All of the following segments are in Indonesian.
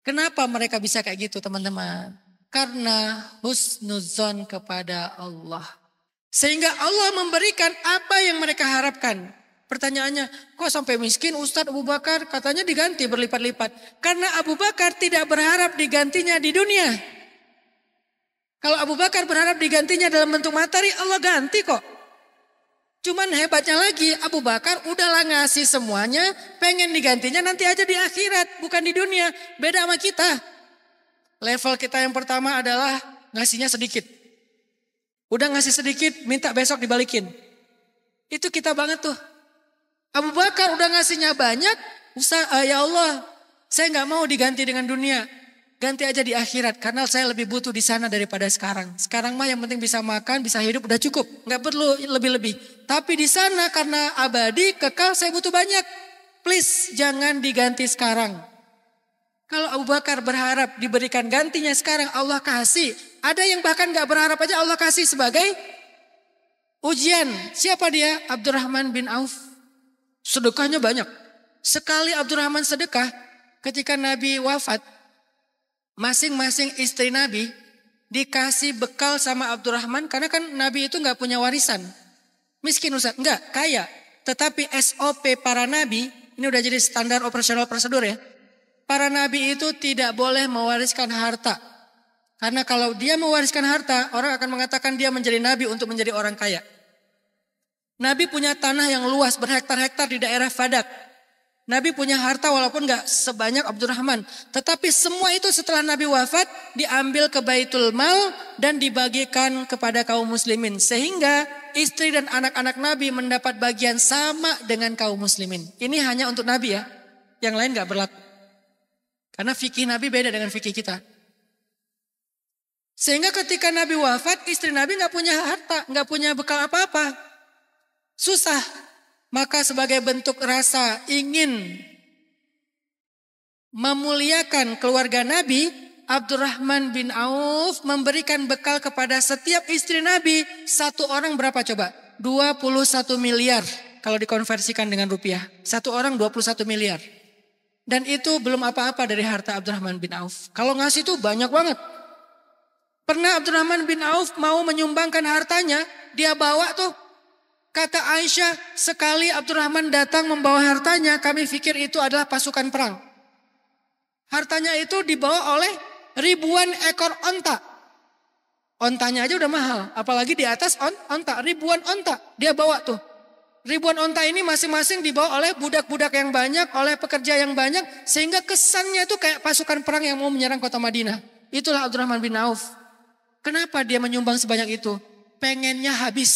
Kenapa mereka bisa kayak gitu teman-teman? Karena husnuzon kepada Allah. Sehingga Allah memberikan apa yang mereka harapkan. Pertanyaannya, kok sampai miskin Ustadz Abu Bakar? Katanya diganti berlipat-lipat. Karena Abu Bakar tidak berharap digantinya di dunia. Kalau Abu Bakar berharap digantinya dalam bentuk materi, Allah ganti kok. Cuman hebatnya lagi, Abu Bakar udahlah ngasih semuanya, pengen digantinya nanti aja di akhirat, bukan di dunia. Beda sama kita. Level kita yang pertama adalah ngasihnya sedikit. Udah ngasih sedikit, minta besok dibalikin. Itu kita banget tuh. Abu Bakar udah ngasihnya banyak, ya Allah, saya nggak mau diganti dengan dunia. Ganti aja di akhirat, karena saya lebih butuh di sana daripada sekarang. Sekarang mah yang penting bisa makan, bisa hidup, udah cukup. Nggak perlu lebih-lebih. Tapi di sana karena abadi, kekal, saya butuh banyak. Please, jangan diganti sekarang. Kalau Abu Bakar berharap diberikan gantinya sekarang, Allah kasih. Ada yang bahkan nggak berharap aja Allah kasih sebagai ujian. Siapa dia? Abdurrahman bin Auf. Sedekahnya banyak. Sekali Abdurrahman sedekah, ketika Nabi wafat, masing-masing istri Nabi dikasih bekal sama Abdurrahman. Karena kan Nabi itu nggak punya warisan. Miskin Ustaz, enggak, kaya. Tetapi SOP para Nabi, ini udah jadi standar operasional prosedur ya. Para Nabi itu tidak boleh mewariskan harta. Karena kalau dia mewariskan harta, orang akan mengatakan dia menjadi Nabi untuk menjadi orang kaya. Nabi punya tanah yang luas berhektar-hektar di daerah Fadak. Nabi punya harta walaupun gak sebanyak Abdurrahman. Tetapi semua itu setelah Nabi wafat diambil ke Baitul Mal dan dibagikan kepada kaum muslimin. Sehingga istri dan anak-anak Nabi mendapat bagian sama dengan kaum muslimin. Ini hanya untuk Nabi ya. Yang lain gak berlaku. Karena fikih Nabi beda dengan fikih kita. Sehingga ketika Nabi wafat istri Nabi gak punya harta, gak punya bekal apa-apa. Susah, maka sebagai bentuk rasa ingin memuliakan keluarga Nabi, Abdurrahman bin Auf memberikan bekal kepada setiap istri Nabi. Satu orang berapa coba? 21 miliar kalau dikonversikan dengan rupiah. Satu orang 21 miliar. Dan itu belum apa-apa dari harta Abdurrahman bin Auf. Kalau ngasih itu banyak banget. Pernah Abdurrahman bin Auf mau menyumbangkan hartanya, dia bawa tuh. Kata Aisyah, sekali Abdurrahman datang membawa hartanya, kami pikir itu adalah pasukan perang. Hartanya itu dibawa oleh ribuan ekor onta. Ontanya aja udah mahal, apalagi di atas onta, ribuan onta dia bawa tuh. Ribuan onta ini masing-masing dibawa oleh budak-budak yang banyak, oleh pekerja yang banyak, sehingga kesannya itu kayak pasukan perang yang mau menyerang kota Madinah. Itulah Abdurrahman bin Auf. Kenapa dia menyumbang sebanyak itu? Pengennya habis.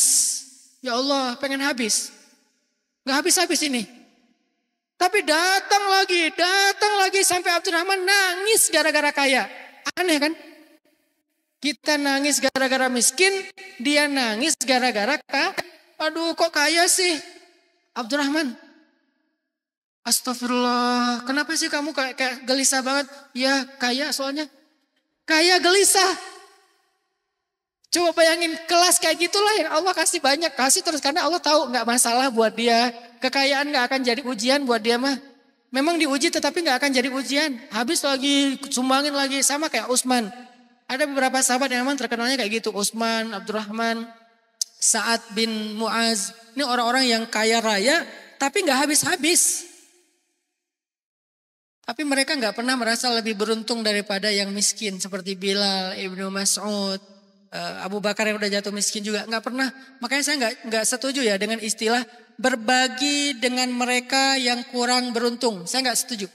Ya Allah, pengen habis. Gak habis-habis ini. Tapi datang lagi sampai Abdurrahman nangis gara-gara kaya. Aneh kan? Kita nangis gara-gara miskin, dia nangis gara-gara kaya. Aduh, kok kaya sih? Abdurrahman, astagfirullah, kenapa sih kamu kayak gelisah banget? Ya, kaya soalnya. Kaya gelisah. Coba bayangin kelas kayak gitulah yang Allah kasih banyak. Kasih terus karena Allah tahu gak masalah buat dia. Kekayaan gak akan jadi ujian buat dia mah. Memang diuji tetapi gak akan jadi ujian. Habis lagi, sumbangin lagi. Sama kayak Utsman. Ada beberapa sahabat yang memang terkenalnya kayak gitu. Utsman, Abdurrahman, Sa'ad bin Mu'az. Ini orang-orang yang kaya raya tapi gak habis-habis. Tapi mereka gak pernah merasa lebih beruntung daripada yang miskin. Seperti Bilal, Ibnu Mas'ud. Abu Bakar yang udah jatuh miskin juga nggak pernah. Makanya saya nggak setuju ya dengan istilah berbagi dengan mereka yang kurang beruntung. Saya nggak setuju.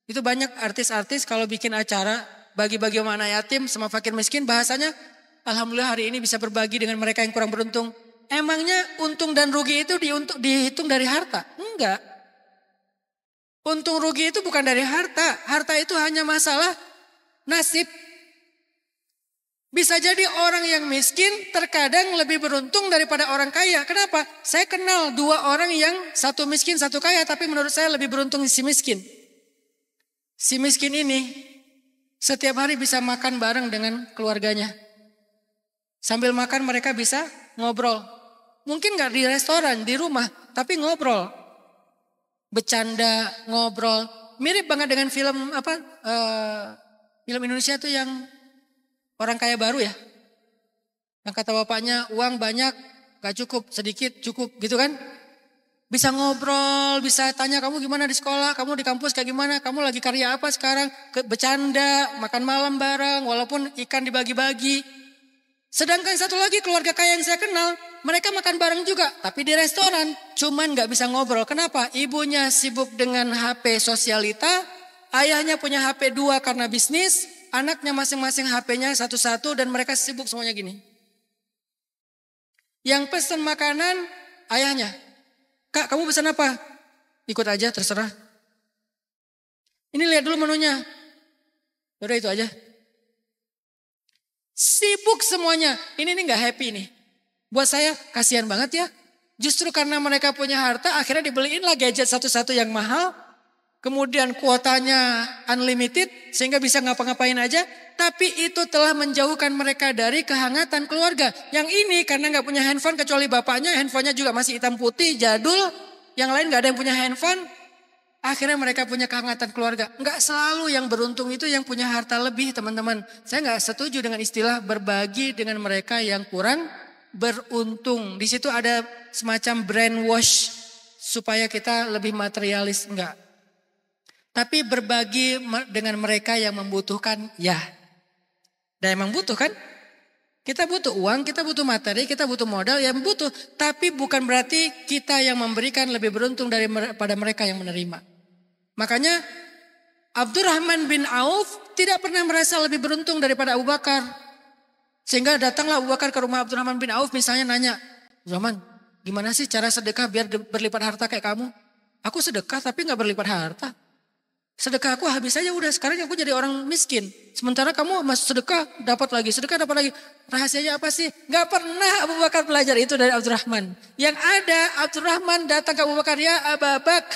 Itu banyak artis-artis kalau bikin acara bagi-bagi sama anak yatim sama fakir miskin bahasanya alhamdulillah hari ini bisa berbagi dengan mereka yang kurang beruntung. Emangnya untung dan rugi itu dihitung dari harta? Enggak. Untung rugi itu bukan dari harta. Harta itu hanya masalah nasib. Bisa jadi orang yang miskin terkadang lebih beruntung daripada orang kaya. Kenapa? Saya kenal dua orang yang satu miskin, satu kaya. Tapi menurut saya lebih beruntung si miskin. Si miskin ini setiap hari bisa makan bareng dengan keluarganya. Sambil makan mereka bisa ngobrol. Mungkin gak di restoran, di rumah. Tapi ngobrol. Bercanda, ngobrol. Mirip banget dengan film film Indonesia tuh yang orang kaya baru ya. Yang kata bapaknya uang banyak gak cukup, sedikit cukup gitu kan. Bisa ngobrol, bisa tanya kamu gimana di sekolah, kamu di kampus kayak gimana, kamu lagi karya apa sekarang. Bercanda, makan malam bareng walaupun ikan dibagi-bagi. Sedangkan satu lagi keluarga kaya yang saya kenal, mereka makan bareng juga tapi di restoran. Cuman gak bisa ngobrol, kenapa? Ibunya sibuk dengan HP sosialita, ayahnya punya HP 2 karena bisnis, anaknya masing-masing HP-nya satu-satu dan mereka sibuk semuanya gini. Yang pesen makanan ayahnya. Kak, kamu pesan apa? Ikut aja, terserah. Ini lihat dulu menunya. Udah itu aja. Sibuk semuanya. Ini gak happy nih. Buat saya kasihan banget ya. Justru karena mereka punya harta, akhirnya dibeliinlah gadget satu-satu yang mahal. Kemudian kuotanya unlimited sehingga bisa ngapa-ngapain aja. Tapi itu telah menjauhkan mereka dari kehangatan keluarga. Yang ini karena gak punya handphone kecuali bapaknya. Handphonenya juga masih hitam putih, jadul. Yang lain gak ada yang punya handphone. Akhirnya mereka punya kehangatan keluarga. Gak selalu yang beruntung itu yang punya harta lebih teman-teman. Saya gak setuju dengan istilah berbagi dengan mereka yang kurang beruntung. Di situ ada semacam brainwash supaya kita lebih materialis. Enggak. Tapi berbagi dengan mereka yang membutuhkan, ya. Dan emang butuh kan? Kita butuh uang, kita butuh materi, kita butuh modal, yang butuh. Tapi bukan berarti kita yang memberikan lebih beruntung daripada mereka yang menerima. Makanya Abdurrahman bin Auf tidak pernah merasa lebih beruntung daripada Abu Bakar. Sehingga datanglah Abu Bakar ke rumah Abdurrahman bin Auf misalnya nanya, Abdurrahman, gimana sih cara sedekah biar berlipat harta kayak kamu? Aku sedekah tapi gak berlipat harta. Sedekah aku habis aja udah, sekarang aku jadi orang miskin. Sementara kamu masuk sedekah dapat lagi, sedekah dapat lagi. Rahasianya apa sih? Gak pernah Abu Bakar belajar itu dari Abdurrahman. Yang ada Abdurrahman datang ke Abu Bakar, ya Abu Bakar,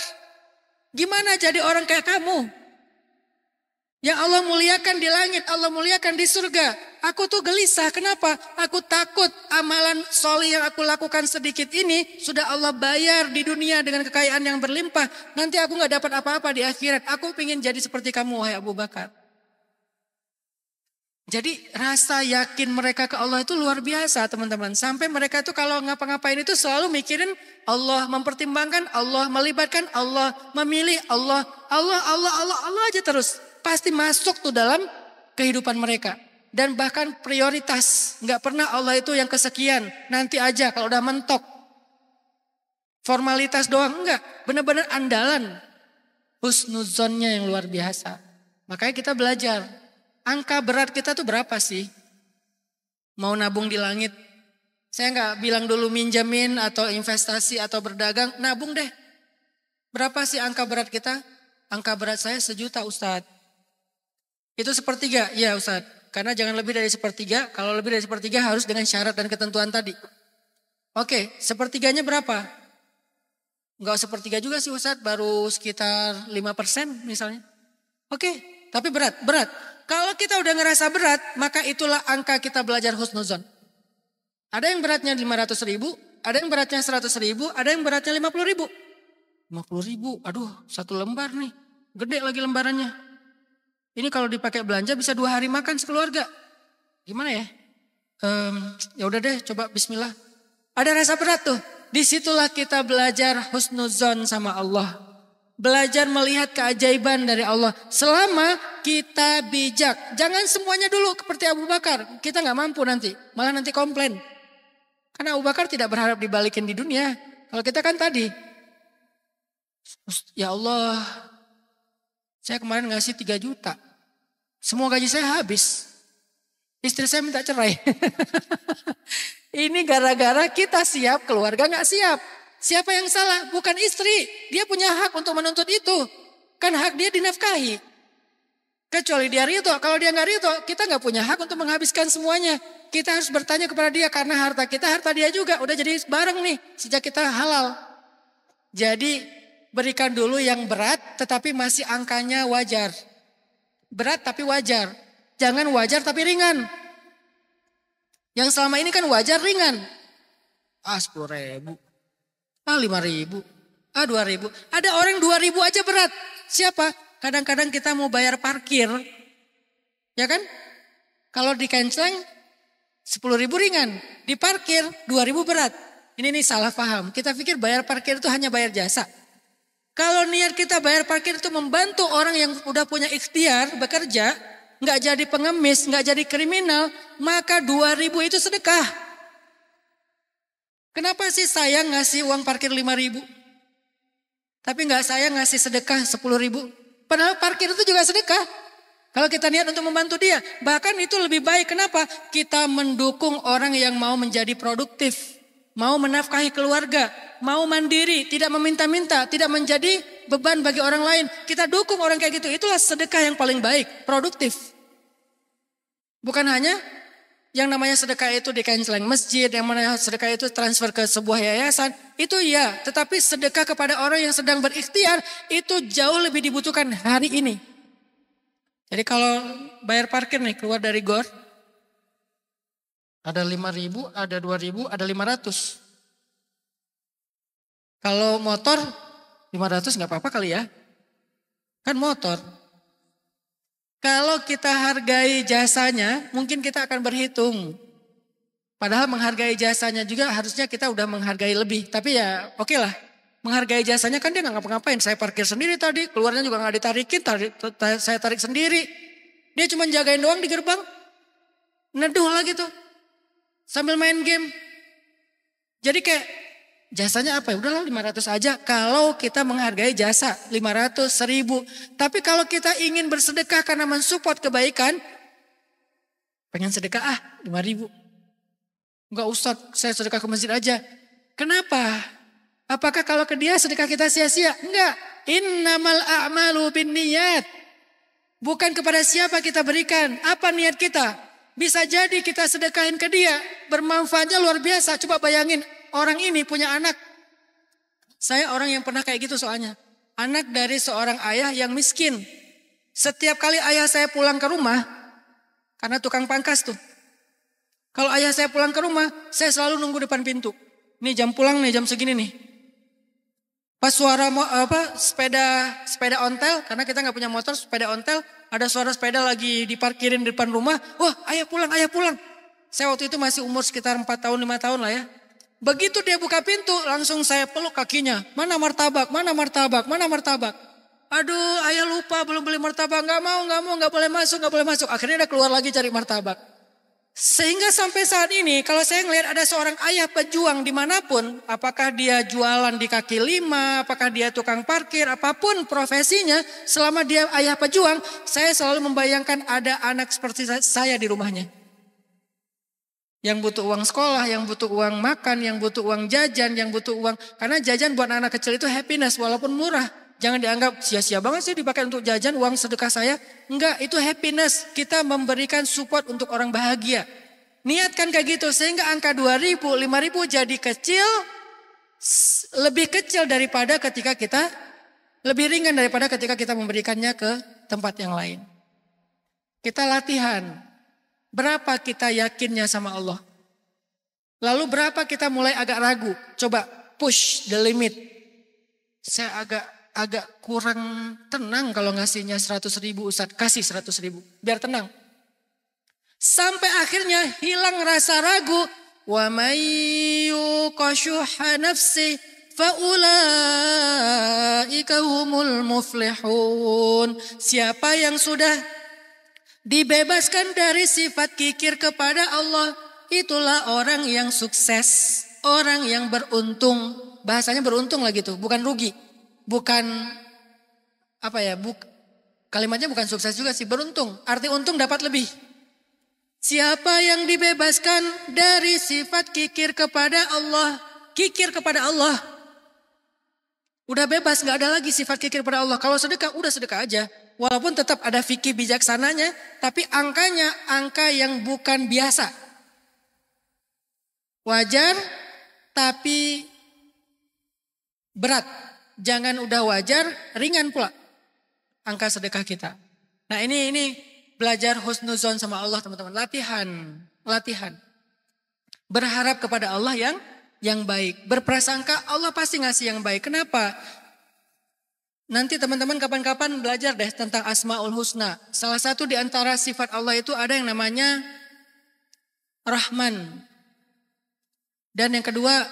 gimana jadi orang kayak kamu? Yang Allah muliakan di langit, Allah muliakan di surga. Aku tuh gelisah, kenapa? Aku takut amalan soleh yang aku lakukan sedikit ini sudah Allah bayar di dunia dengan kekayaan yang berlimpah. Nanti aku gak dapat apa-apa di akhirat. Aku pengen jadi seperti kamu, wahai Abu Bakar. Jadi rasa yakin mereka ke Allah itu luar biasa teman-teman. Sampai mereka itu kalau ngapa-ngapain itu selalu mikirin Allah, mempertimbangkan Allah, melibatkan Allah, memilih Allah. Allah aja terus. Pasti masuk tuh dalam kehidupan mereka. Dan bahkan prioritas. Gak pernah Allah itu yang kesekian. Nanti aja kalau udah mentok. Formalitas doang, enggak. Benar-benar andalan. Husnuzonnya yang luar biasa. Makanya kita belajar. Angka berat kita tuh berapa sih? Mau nabung di langit. Saya gak bilang dulu minjamin atau investasi atau berdagang. Nabung deh. Berapa sih angka berat kita? Angka berat saya 1 juta Ustadz. Itu 1/3, ya Ustadz. Karena jangan lebih dari 1/3. Kalau lebih dari 1/3 harus dengan syarat dan ketentuan tadi. Oke, 1/3-nya berapa? Enggak 1/3 juga sih Ustadz, baru sekitar 5% misalnya. Oke, tapi berat. Kalau kita udah ngerasa berat, maka itulah angka kita belajar husnuzon. Ada yang beratnya 500.000, ada yang beratnya 100.000, ada yang beratnya 50.000. 50.000, aduh 1 lembar nih, gede lagi lembarannya. Ini kalau dipakai belanja bisa 2 hari makan sekeluarga. Gimana ya? Ya udah deh, coba bismillah. Ada rasa berat tuh. Disitulah kita belajar husnuzon sama Allah. Belajar melihat keajaiban dari Allah. Selama kita bijak. Jangan semuanya dulu seperti Abu Bakar. Kita gak mampu nanti. Malah nanti komplain. Karena Abu Bakar tidak berharap dibalikin di dunia. Kalau kita kan tadi. Ya Allah, saya kemarin ngasih 3 juta. Semua gaji saya habis. Istri saya minta cerai. Ini gara-gara kita siap, keluarga gak siap. Siapa yang salah? Bukan istri. Dia punya hak untuk menuntut itu. Kan hak dia dinafkahi. Kecuali dia ridho. Kalau dia gak ridho, kita gak punya hak untuk menghabiskan semuanya. Kita harus bertanya kepada dia karena harta kita, harta dia juga. Udah jadi bareng nih sejak kita halal. Jadi berikan dulu yang berat tetapi masih angkanya wajar. Berat tapi wajar. Jangan wajar tapi ringan. Yang selama ini kan wajar ringan. 10.000. 5.000. 2.000. Ada orang 2.000 aja berat. Siapa? kadang-kadang kita mau bayar parkir, ya kan? Kalau di Kenceleng 10.000 ringan, di parkir 2.000 berat. Ini nih salah paham. Kita pikir bayar parkir itu hanya bayar jasa. Kalau niat kita bayar parkir itu membantu orang yang udah punya ikhtiar bekerja, nggak jadi pengemis, nggak jadi kriminal, maka 2.000 itu sedekah. Kenapa sih saya ngasih uang parkir 5.000? Tapi nggak saya ngasih sedekah 10.000? Padahal parkir itu juga sedekah. Kalau kita niat untuk membantu dia, bahkan itu lebih baik. Kenapa? Kita mendukung orang yang mau menjadi produktif, mau menafkahi keluarga, mau mandiri, tidak meminta-minta, tidak menjadi beban bagi orang lain. Kita dukung orang kayak gitu. Itulah sedekah yang paling baik, produktif. Bukan hanya yang namanya sedekah itu di Kenceleng masjid, yang namanya sedekah itu transfer ke sebuah yayasan. Itu ya, tetapi sedekah kepada orang yang sedang berikhtiar itu jauh lebih dibutuhkan hari ini. Jadi kalau bayar parkir nih keluar dari GOR, ada 5.000, ada 2.000, ada 500. Kalau motor 500 nggak apa-apa kali ya, kan motor. Kalau kita hargai jasanya, mungkin kita akan berhitung. Padahal menghargai jasanya juga harusnya kita udah menghargai lebih. Tapi ya oke lah. Menghargai jasanya kan dia nggak ngapa-ngapain. Saya parkir sendiri tadi, keluarnya juga nggak ditarikin, saya tarik sendiri. Dia cuma jagain doang di gerbang. Neduh lagi tuh. Sambil main game. Jadi kayak jasanya apa ya? Udahlah 500 aja. Kalau kita menghargai jasa 500, 1.000. Tapi kalau kita ingin bersedekah karena mensupport kebaikan. Pengen sedekah 5.000. Enggak usah, saya sedekah ke masjid aja. Kenapa? Apakah kalau ke dia sedekah kita sia-sia? Enggak. Innamal a'malu binniyat. Bukan kepada siapa kita berikan. Apa niat kita? Bisa jadi kita sedekahin ke dia. Bermanfaatnya luar biasa. Coba bayangin orang ini punya anak. Saya orang yang pernah kayak gitu soalnya. Anak dari seorang ayah yang miskin. Setiap kali ayah saya pulang ke rumah. Karena tukang pangkas tuh. Kalau ayah saya pulang ke rumah. Saya selalu nunggu depan pintu. Nih jam pulang nih, jam segini nih. Pas suara sepeda ontel, karena kita nggak punya motor, sepeda ontel, ada suara sepeda lagi diparkirin di depan rumah. Wah, ayah pulang, ayah pulang. Saya waktu itu masih umur sekitar 4 tahun, 5 tahun lah ya. Begitu dia buka pintu, langsung saya peluk kakinya. Mana martabak, mana martabak, mana martabak. Aduh, ayah lupa belum beli martabak. Nggak boleh masuk, nggak boleh masuk. Akhirnya dia keluar lagi cari martabak. Sehingga sampai saat ini kalau saya ngelihat ada seorang ayah pejuang dimanapun. Apakah dia jualan di kaki lima, apakah dia tukang parkir, apapun profesinya. Selama dia ayah pejuang, saya selalu membayangkan ada anak seperti saya di rumahnya. Yang butuh uang sekolah, yang butuh uang makan, yang butuh uang jajan, yang butuh uang. Karena jajan buat anak kecil itu happiness walaupun murah. Jangan dianggap sia-sia banget sih dipakai untuk jajan uang sedekah saya. Enggak, itu happiness. Kita memberikan support untuk orang bahagia. Niatkan kayak gitu sehingga angka 2.000, 5.000 jadi kecil. Lebih kecil daripada ketika kita, lebih ringan daripada ketika kita memberikannya ke tempat yang lain. Kita latihan. Berapa kita yakinnya sama Allah. Lalu berapa kita mulai agak ragu. Coba push the limit. Saya agak kurang tenang kalau ngasihnya 100.000 Ustaz. Kasih 100.000 biar tenang. Sampai akhirnya hilang rasa ragu. Wa may yuqashuha nafsi faulaika humul muflihun. Siapa yang sudah dibebaskan dari sifat kikir kepada Allah, itulah orang yang sukses, orang yang beruntung. Bahasanya beruntung lah gitu, bukan rugi. Bukan kalimatnya bukan sukses juga sih, beruntung. Arti untung dapat lebih. Siapa yang dibebaskan dari sifat kikir kepada Allah, udah bebas, gak ada lagi sifat kikir kepada Allah. Kalau sedekah, udah sedekah aja. Walaupun tetap ada fikih bijaksananya, tapi angkanya angka yang bukan biasa. Wajar, tapi berat. Jangan udah wajar, ringan pula angka sedekah kita. Nah ini belajar husnuzon sama Allah teman-teman. Latihan. Berharap kepada Allah yang baik. Berprasangka Allah pasti ngasih yang baik. Kenapa? Nanti teman-teman kapan-kapan belajar deh tentang Asmaul Husna. Salah satu di antara sifat Allah itu ada yang namanya Rahman. Dan yang kedua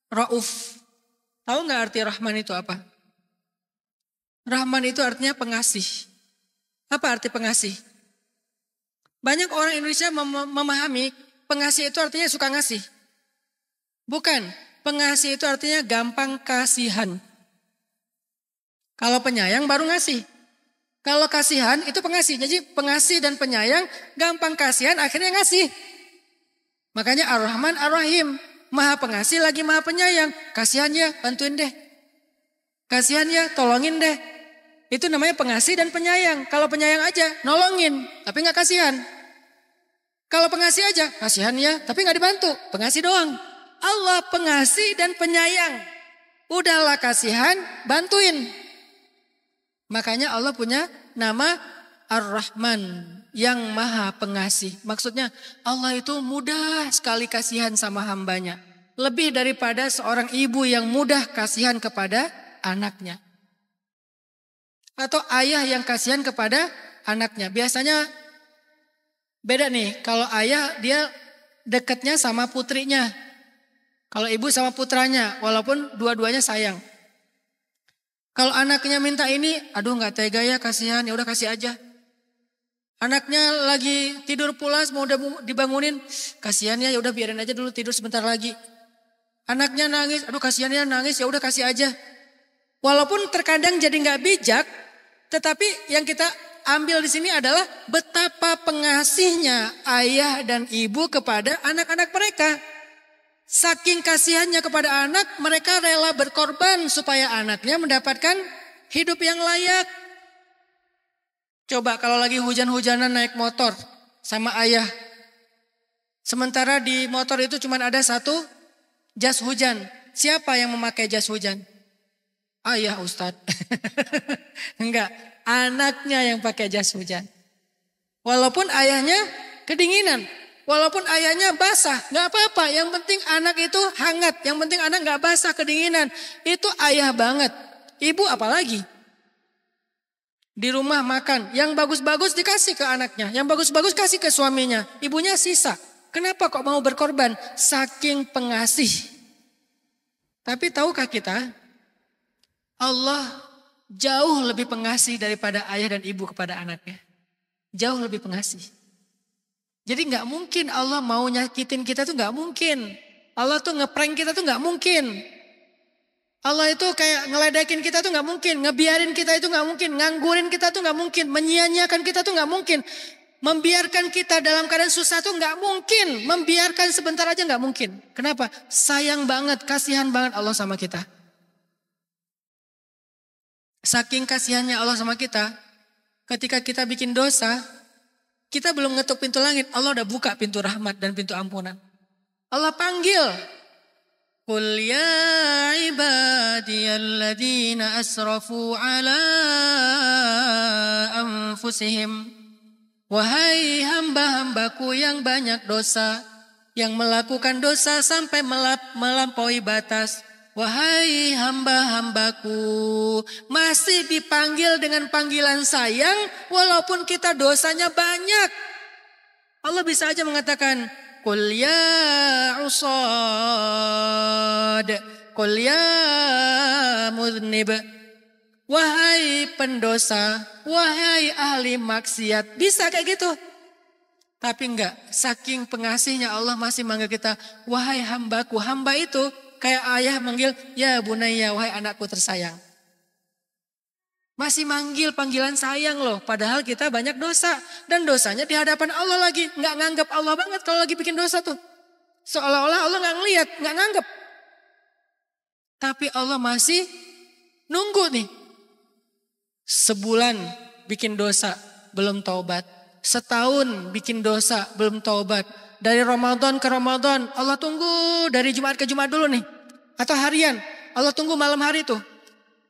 Rauf. Tahu nggak arti Rahman itu apa? Rahman itu artinya pengasih. Apa arti pengasih? Banyak orang Indonesia memahami pengasih itu artinya suka ngasih. Bukan, pengasih itu artinya gampang kasihan. Kalau penyayang baru ngasih. Kalau kasihan itu pengasih. Jadi pengasih dan penyayang gampang kasihan akhirnya ngasih. Makanya Ar-Rahman Ar-Rahim. Maha pengasih lagi maha penyayang. Kasihan ya bantuin deh. Kasihan ya tolongin deh. Itu namanya pengasih dan penyayang. Kalau penyayang aja nolongin tapi gak kasihan. Kalau pengasih aja kasihan ya tapi gak dibantu. Pengasih doang. Allah pengasih dan penyayang. Udahlah kasihan bantuin. Makanya Allah punya nama Ar-Rahman yang maha pengasih. Maksudnya Allah itu mudah sekali kasihan sama hambanya. Lebih daripada seorang ibu yang mudah kasihan kepada anaknya. Atau ayah yang kasihan kepada anaknya. Biasanya beda nih. Kalau ayah dia dekatnya sama putrinya. Kalau ibu sama putranya. Walaupun dua-duanya sayang. Kalau anaknya minta ini, aduh nggak tega ya kasihan, ya udah kasih aja. Anaknya lagi tidur pulas mau udah dibangunin, kasihan ya udah biarin aja dulu tidur sebentar lagi. Anaknya nangis, aduh kasihan ya nangis, ya udah kasih aja. Walaupun terkadang jadi nggak bijak, tetapi yang kita ambil di sini adalah betapa pengasihnya ayah dan ibu kepada anak-anak mereka. Saking kasihannya kepada anak, mereka rela berkorban supaya anaknya mendapatkan hidup yang layak. Coba kalau lagi hujan-hujanan naik motor sama ayah. Sementara di motor itu cuma ada satu jas hujan. Siapa yang memakai jas hujan? Ayah Ustadz. Enggak, anaknya yang pakai jas hujan. Walaupun ayahnya kedinginan. Walaupun ayahnya basah, gak apa-apa. Yang penting anak itu hangat. Yang penting anak gak basah, kedinginan. Itu ayah banget. Ibu apalagi? Di rumah makan. Yang bagus-bagus dikasih ke anaknya. Yang bagus-bagus kasih ke suaminya. Ibunya sisa. Kenapa kok mau berkorban? Saking pengasih. Tapi tahukah kita? Allah jauh lebih pengasih daripada ayah dan ibu kepada anaknya. Jauh lebih pengasih. Jadi gak mungkin Allah mau nyakitin kita tuh gak mungkin. Allah tuh ngeprank kita tuh gak mungkin. Allah itu kayak ngeledekin kita tuh gak mungkin. Ngebiarin kita itu gak mungkin. Nganggurin kita tuh gak mungkin. Menyia-nyiakan kita tuh gak mungkin. Membiarkan kita dalam keadaan susah tuh gak mungkin. Membiarkan sebentar aja gak mungkin. Kenapa? Sayang banget, kasihan banget Allah sama kita. Saking kasihannya Allah sama kita. Ketika kita bikin dosa, kita belum ngetuk pintu langit, Allah udah buka pintu rahmat dan pintu ampunan. Allah panggil. Qul ya ibadiyalladzina asrafu ala anfusihim. Wahai hamba-hambaku yang banyak dosa, yang melakukan dosa sampai melampaui batas. Wahai hamba-hambaku, masih dipanggil dengan panggilan sayang walaupun kita dosanya banyak. Allah bisa aja mengatakan, Qul ya usad, Qul ya mudnib. Wahai pendosa, wahai ahli maksiat. Bisa kayak gitu. Tapi enggak, saking pengasihnya Allah masih manggil kita, wahai hambaku. Hamba itu kayak ayah manggil, ya bunayya, wahai anakku tersayang. Masih manggil panggilan sayang loh. Padahal kita banyak dosa. Dan dosanya di hadapan Allah lagi. Nggak nganggap Allah banget kalau lagi bikin dosa tuh. Seolah-olah Allah nggak ngeliat, nggak nganggap. Tapi Allah masih nunggu nih. Sebulan bikin dosa, belum taubat. Setahun bikin dosa, belum taubat. Dari Ramadan ke Ramadan, Allah tunggu dari Jumat ke Jumat dulu nih. Atau harian, Allah tunggu malam hari tuh.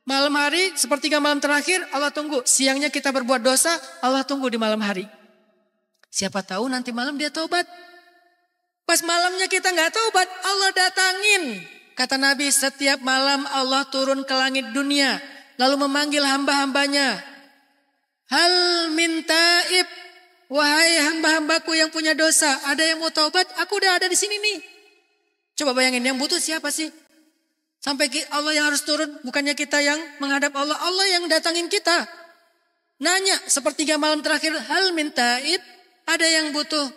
Malam hari, sepertiga malam terakhir, Allah tunggu. Siangnya kita berbuat dosa, Allah tunggu di malam hari. Siapa tahu nanti malam dia taubat. Pas malamnya kita gak taubat, Allah datangin. Kata Nabi, setiap malam Allah turun ke langit dunia. lalu memanggil hamba-hambanya. Hal min taib, wahai hamba-hambaku yang punya dosa, ada yang mau taubat? Aku udah ada di sini nih. Coba bayangin, yang butuh siapa sih? Sampai Allah yang harus turun, bukannya kita yang menghadap Allah. Allah yang datangin kita. Nanya sepertiga malam terakhir, hal min taib, ada yang butuh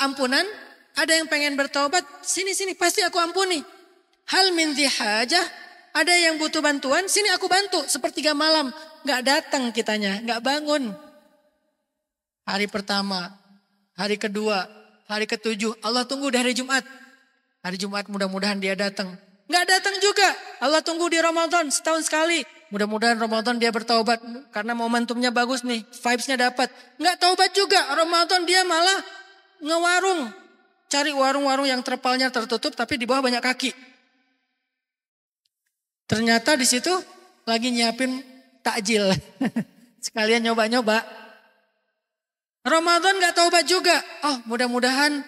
ampunan? Ada yang pengen bertaubat? Sini, pasti aku ampuni. Hal min hajah, ada yang butuh bantuan? Sini aku bantu. Sepertiga malam, gak datang kitanya, gak bangun. Hari pertama, hari kedua, hari ketujuh, Allah tunggu di hari Jumat. Hari Jumat mudah-mudahan dia datang. Gak datang juga. Allah tunggu di Ramadan setahun sekali. Mudah-mudahan Ramadan dia bertaubat. Karena momentumnya bagus nih. Vibes-nya dapat. Gak taubat juga. Ramadan dia malah ngewarung. Cari warung-warung yang terpalnya tertutup tapi di bawah banyak kaki. Ternyata di situ lagi nyiapin takjil. Sekalian nyoba-nyoba. Ramadan gak taubat juga. Oh mudah-mudahan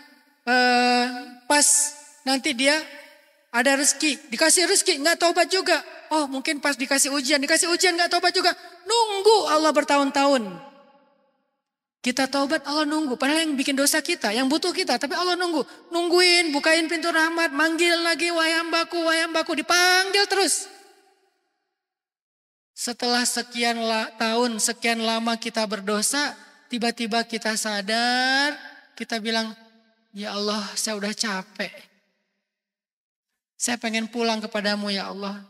pas nanti dia ada rezeki, dikasih rezeki, nggak taubat juga. Oh mungkin pas dikasih ujian nggak taubat juga. Nunggu Allah bertahun-tahun. Kita taubat Allah nunggu, padahal yang bikin dosa kita, yang butuh kita, tapi Allah nunggu. Nungguin, bukain pintu rahmat, manggil lagi, wahai hambaku, dipanggil terus. Setelah sekian tahun, sekian lama kita berdosa, tiba-tiba kita sadar, kita bilang, ya Allah saya udah capek. Saya pengen pulang kepadamu ya Allah.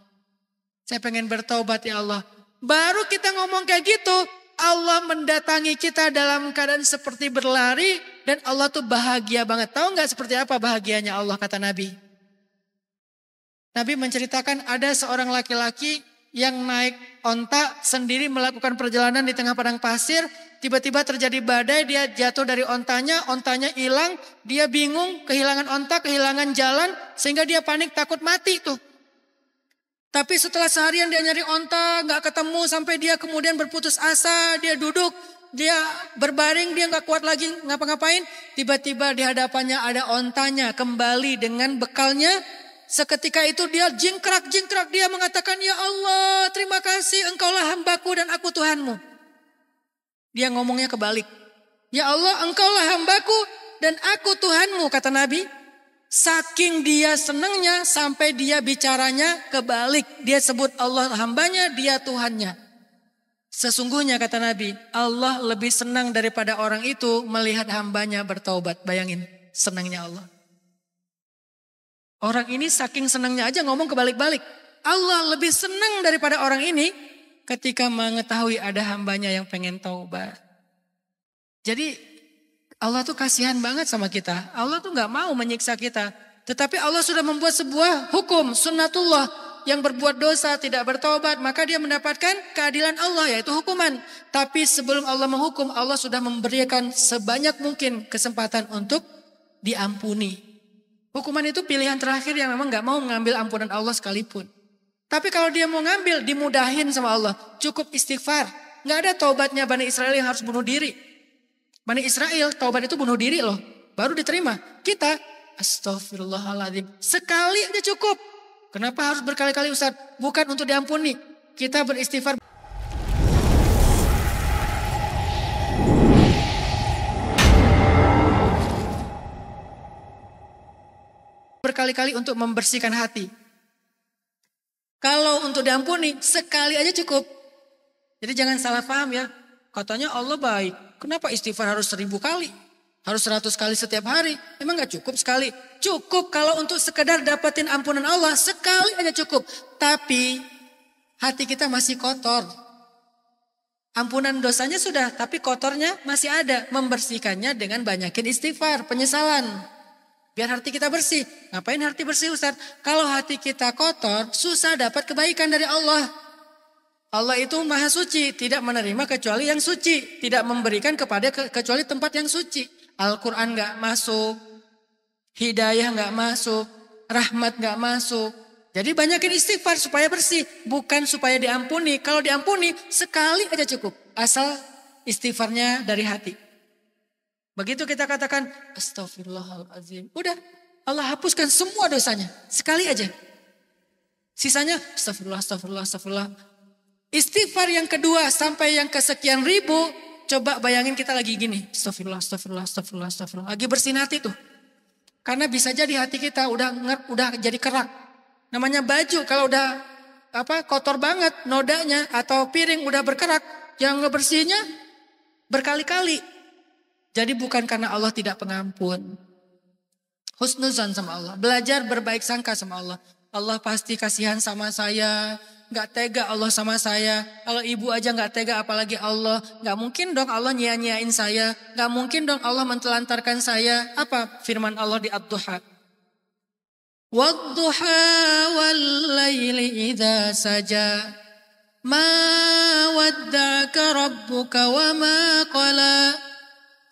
Saya pengen bertaubat ya Allah. Baru kita ngomong kayak gitu, Allah mendatangi kita dalam keadaan seperti berlari. Dan Allah tuh bahagia banget. Tahu gak seperti apa bahagianya Allah, kata Nabi? Nabi menceritakan ada seorang laki-laki yang naik onta sendiri melakukan perjalanan di tengah padang pasir. Tiba-tiba terjadi badai, dia jatuh dari ontanya hilang, dia bingung, kehilangan onta, kehilangan jalan, sehingga dia panik takut mati tuh. Tapi setelah seharian dia nyari onta, gak ketemu, sampai dia kemudian berputus asa, dia duduk, dia berbaring, dia gak kuat lagi ngapa-ngapain. Tiba-tiba di hadapannya ada ontanya kembali dengan bekalnya. Seketika itu dia jingkrak, dia mengatakan, ya Allah terima kasih, engkaulah hambaku dan aku Tuhanmu. Dia ngomongnya kebalik. Ya Allah engkaulah hambaku dan aku Tuhanmu, kata Nabi. Saking dia senangnya sampai dia bicaranya kebalik. Dia sebut Allah hambanya, dia Tuhannya. Sesungguhnya kata Nabi, Allah lebih senang daripada orang itu melihat hambanya bertaubat. Bayangin senangnya Allah. Orang ini saking senangnya aja ngomong kebalik-balik. Allah lebih senang daripada orang ini ketika mengetahui ada hambanya yang pengen taubat. Jadi Allah tuh kasihan banget sama kita. Allah tuh gak mau menyiksa kita. Tetapi Allah sudah membuat sebuah hukum, sunnatullah. Yang berbuat dosa tidak bertaubat, maka dia mendapatkan keadilan Allah, yaitu hukuman. Tapi sebelum Allah menghukum, Allah sudah memberikan sebanyak mungkin kesempatan untuk diampuni. Hukuman itu pilihan terakhir yang memang gak mau mengambil ampunan Allah sekalipun. Tapi kalau dia mau ngambil, dimudahin sama Allah. Cukup istighfar. Gak ada taubatnya Bani Israel yang harus bunuh diri. Bani Israel taubat itu bunuh diri loh. Baru diterima. Kita astagfirullahaladzim. Sekali aja cukup. Kenapa harus berkali-kali Ustaz? Bukan untuk diampuni. Kita beristighfar. Berkali-kali untuk membersihkan hati. Kalau untuk diampuni, sekali aja cukup. Jadi jangan salah paham ya. Katanya Allah baik. Kenapa istighfar harus 1000 kali? Harus 100 kali setiap hari? Emang gak cukup sekali? Cukup kalau untuk sekedar dapetin ampunan Allah. Sekali aja cukup. Tapi hati kita masih kotor. Ampunan dosanya sudah, tapi kotornya masih ada. Membersihkannya dengan banyakin istighfar, penyesalan. Biar hati kita bersih. Ngapain hati bersih Ustaz? Kalau hati kita kotor, susah dapat kebaikan dari Allah. Allah itu maha suci, tidak menerima kecuali yang suci. Tidak memberikan kepada kecuali tempat yang suci. Al-Quran gak masuk. Hidayah gak masuk. Rahmat gak masuk. Jadi banyakin istighfar supaya bersih. Bukan supaya diampuni. Kalau diampuni sekali aja cukup. Asal istighfarnya dari hati. Begitu kita katakan astagfirullahaladzim. Udah Allah hapuskan semua dosanya. Sekali aja. Sisanya astagfirullah. Istighfar yang kedua sampai yang kesekian ribu, coba bayangin kita lagi gini. Astagfirullah, astagfirullah, astagfirullah, astagfirullah. Lagi bersihin hati tuh. Karena bisa jadi hati kita udah jadi kerak. Namanya baju kalau udah kotor banget nodanya atau piring udah berkerak, yang ngebersihinnya berkali-kali. Jadi bukan karena Allah tidak pengampun. Husnuzan sama Allah. Belajar berbaik sangka sama Allah. Allah pasti kasihan sama saya. Gak tega Allah sama saya. Kalau ibu aja gak tega apalagi Allah. Gak mungkin dong Allah nyia-nyiain saya. Gak mungkin dong Allah mentelantarkan saya. Apa firman Allah di Ad-Duha? Wad-duha wal-layli idha saja. Ma wadda'aka rabbuka wa ma qala.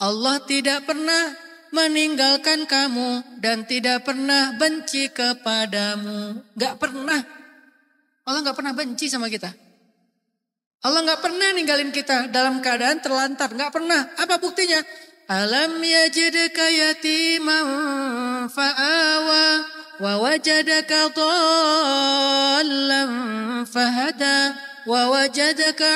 Allah tidak pernah meninggalkan kamu dan tidak pernah benci kepadamu. Gak pernah. Allah gak pernah benci sama kita. Allah gak pernah ninggalin kita dalam keadaan terlantar. Gak pernah. Apa buktinya? Alam yajidka yatiman fa'awa wa wajadaka dhallan fahada wa wajadaka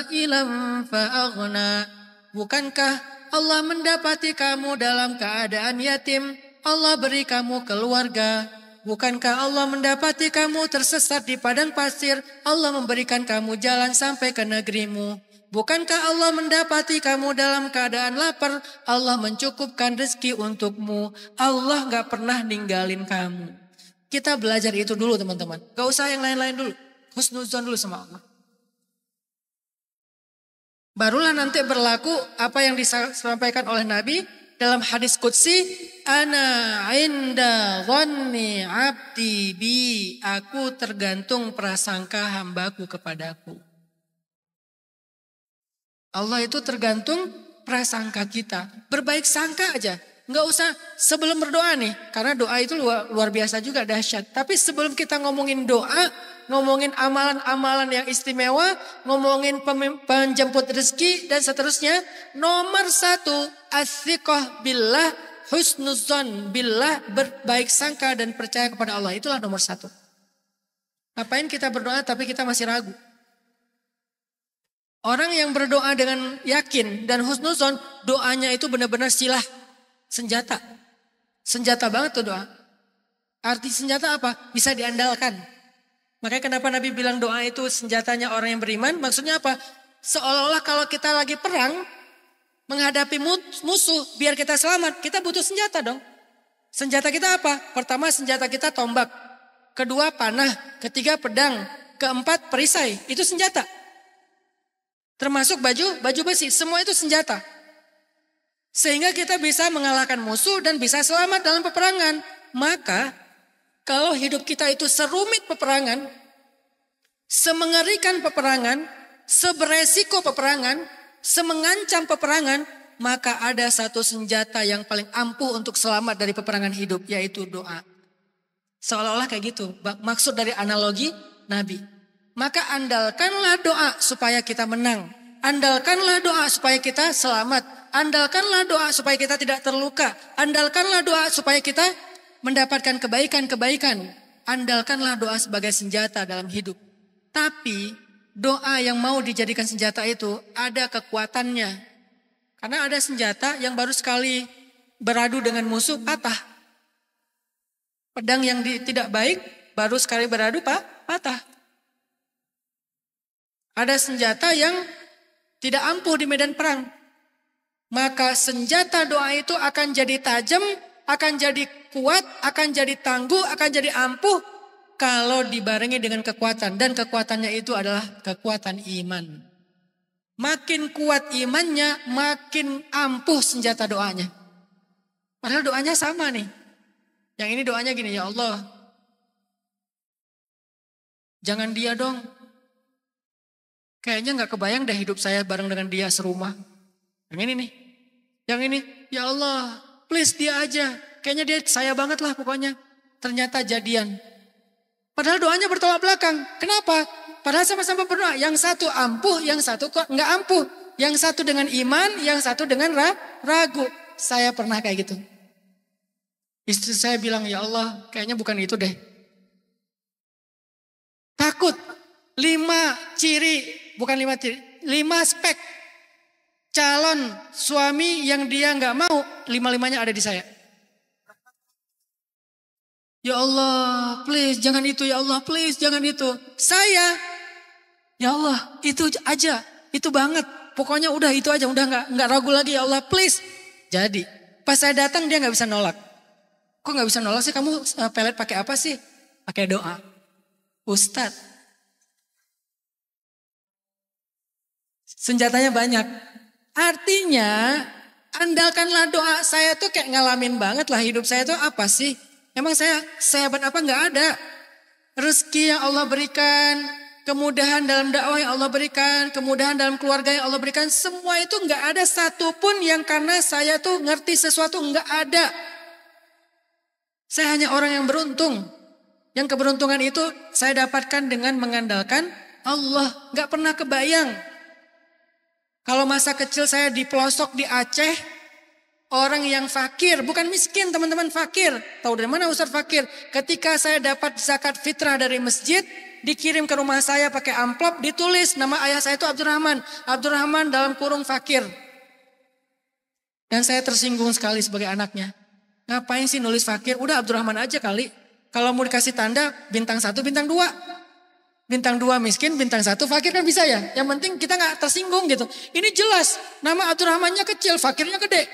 ailan fa'aghna. Bukankah Allah mendapati kamu dalam keadaan yatim? Allah beri kamu keluarga. Bukankah Allah mendapati kamu tersesat di padang pasir? Allah memberikan kamu jalan sampai ke negerimu. Bukankah Allah mendapati kamu dalam keadaan lapar? Allah mencukupkan rezeki untukmu. Allah gak pernah ninggalin kamu. Kita belajar itu dulu teman-teman. Gak usah yang lain-lain dulu. Husnuzon dulu sama Allah. Barulah nanti berlaku apa yang disampaikan oleh Nabi dalam hadis qudsi, ana inda dhanni abdi bi, aku tergantung prasangka hambaku kepadaku. Allah itu tergantung prasangka kita. Berbaik sangka aja. Enggak usah sebelum berdoa nih, karena doa itu luar biasa juga dahsyat. Tapi sebelum kita ngomongin doa, ngomongin amalan-amalan yang istimewa, ngomongin penjemput rezeki dan seterusnya, nomor satu as-siqah billah, husnuzon billah, berbaik sangka dan percaya kepada Allah. Itulah nomor satu. Ngapain kita berdoa tapi kita masih ragu? Orang yang berdoa dengan yakin dan husnuzon, doanya itu benar-benar silah. Senjata. Senjata banget tuh doa. Arti senjata apa? Bisa diandalkan. Makanya kenapa Nabi bilang doa itu senjatanya orang yang beriman. Maksudnya apa? Seolah-olah kalau kita lagi perang, menghadapi musuh biar kita selamat, kita butuh senjata dong. Senjata kita apa? Pertama senjata kita tombak. Kedua panah. Ketiga pedang. Keempat perisai. Itu senjata. Termasuk baju besi. Semua itu senjata. Sehingga kita bisa mengalahkan musuh dan bisa selamat dalam peperangan. Maka kalau hidup kita itu serumit peperangan, semengerikan peperangan, seberesiko peperangan, semengancam peperangan, maka ada satu senjata yang paling ampuh untuk selamat dari peperangan hidup, yaitu doa. Seolah-olah kayak gitu, maksud dari analogi Nabi. Maka andalkanlah doa supaya kita menang. Andalkanlah doa supaya kita selamat. Andalkanlah doa supaya kita tidak terluka. Andalkanlah doa supaya kita mendapatkan kebaikan-kebaikan. Andalkanlah doa sebagai senjata dalam hidup. Tapi doa yang mau dijadikan senjata itu ada kekuatannya. Karena ada senjata yang baru sekali beradu dengan musuh patah. Pedang yang tidak baik baru sekali beradu patah. Ada senjata yang tidak ampuh di medan perang. Maka senjata doa itu akan jadi tajam, akan jadi kuat, akan jadi tangguh, akan jadi ampuh kalau dibarengi dengan kekuatan. Dan kekuatannya itu adalah kekuatan iman. Makin kuat imannya, makin ampuh senjata doanya. Padahal doanya sama nih. Yang ini doanya gini, ya Allah, jangan dia dong. Kayaknya gak kebayang deh hidup saya bareng dengan dia serumah. Yang ini nih. Yang ini, ya Allah, please dia aja. Kayaknya dia saya banget lah pokoknya. Ternyata jadian. Padahal doanya bertolak belakang. Kenapa? Padahal sama-sama berdoa. Yang satu ampuh, yang satu kok nggak ampuh. Yang satu dengan iman, yang satu dengan ragu. Saya pernah kayak gitu. Istri saya bilang, ya Allah, kayaknya bukan itu deh. Takut. 5 ciri, bukan 5 ciri, 5 spek calon suami yang dia nggak mau, 5-5-nya ada di saya. Ya Allah, please jangan itu, ya Allah, please jangan itu. Saya, ya Allah, itu aja, itu banget. Pokoknya udah itu aja, udah nggak ragu lagi, ya Allah, please. Jadi, pas saya datang dia nggak bisa nolak. Kok nggak bisa nolak sih? Kamu pelet pakai apa sih? Pakai doa. Ustadz, senjatanya banyak. Artinya, andalkanlah doa. Saya tuh kayak ngalamin banget lah hidup saya tuh apa sih? Emang saya sehebat apa? Nggak ada. Rezeki yang Allah berikan, kemudahan dalam dakwah yang Allah berikan, kemudahan dalam keluarga yang Allah berikan, semua itu nggak ada satupun yang karena saya tuh ngerti sesuatu, nggak ada. Saya hanya orang yang beruntung. Yang keberuntungan itu saya dapatkan dengan mengandalkan Allah. Nggak pernah kebayang. Kalau masa kecil saya di pelosok di Aceh, orang yang fakir, bukan miskin teman-teman, fakir. Tahu dari mana Ustaz fakir? Ketika saya dapat zakat fitrah dari masjid, dikirim ke rumah saya pakai amplop, ditulis nama ayah saya itu Abdurrahman. Abdurrahman dalam kurung fakir. Dan saya tersinggung sekali sebagai anaknya. Ngapain sih nulis fakir? Udah Abdurrahman aja kali. Kalau mau dikasih tanda bintang 1, bintang 2. Bintang 2 miskin, bintang 1 fakir kan bisa ya. Yang penting kita gak tersinggung gitu. Ini jelas nama Abdurrahmannya kecil, fakirnya gede.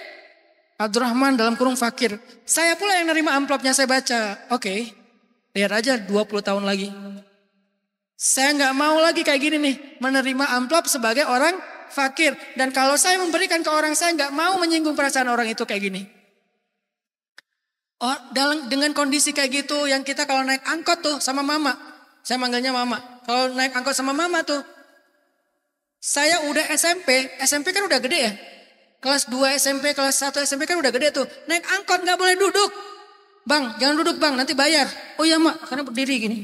Abdurrahman dalam kurung fakir. Saya pula yang nerima amplopnya, saya baca. Oke, lihat aja 20 tahun lagi. Saya gak mau lagi kayak gini nih. Menerima amplop sebagai orang fakir. Dan kalau saya memberikan ke orang, saya gak mau menyinggung perasaan orang itu kayak gini. Dengan kondisi kayak gitu, yang kita kalau naik angkot tuh sama mama. Saya manggilnya mama. Kalau naik angkot sama mama tuh. Saya udah SMP. SMP kan udah gede ya. Kelas 2 SMP, kelas 1 SMP kan udah gede tuh. Naik angkot gak boleh duduk. Bang, jangan duduk bang, nanti bayar. Oh iya mak, karena berdiri gini.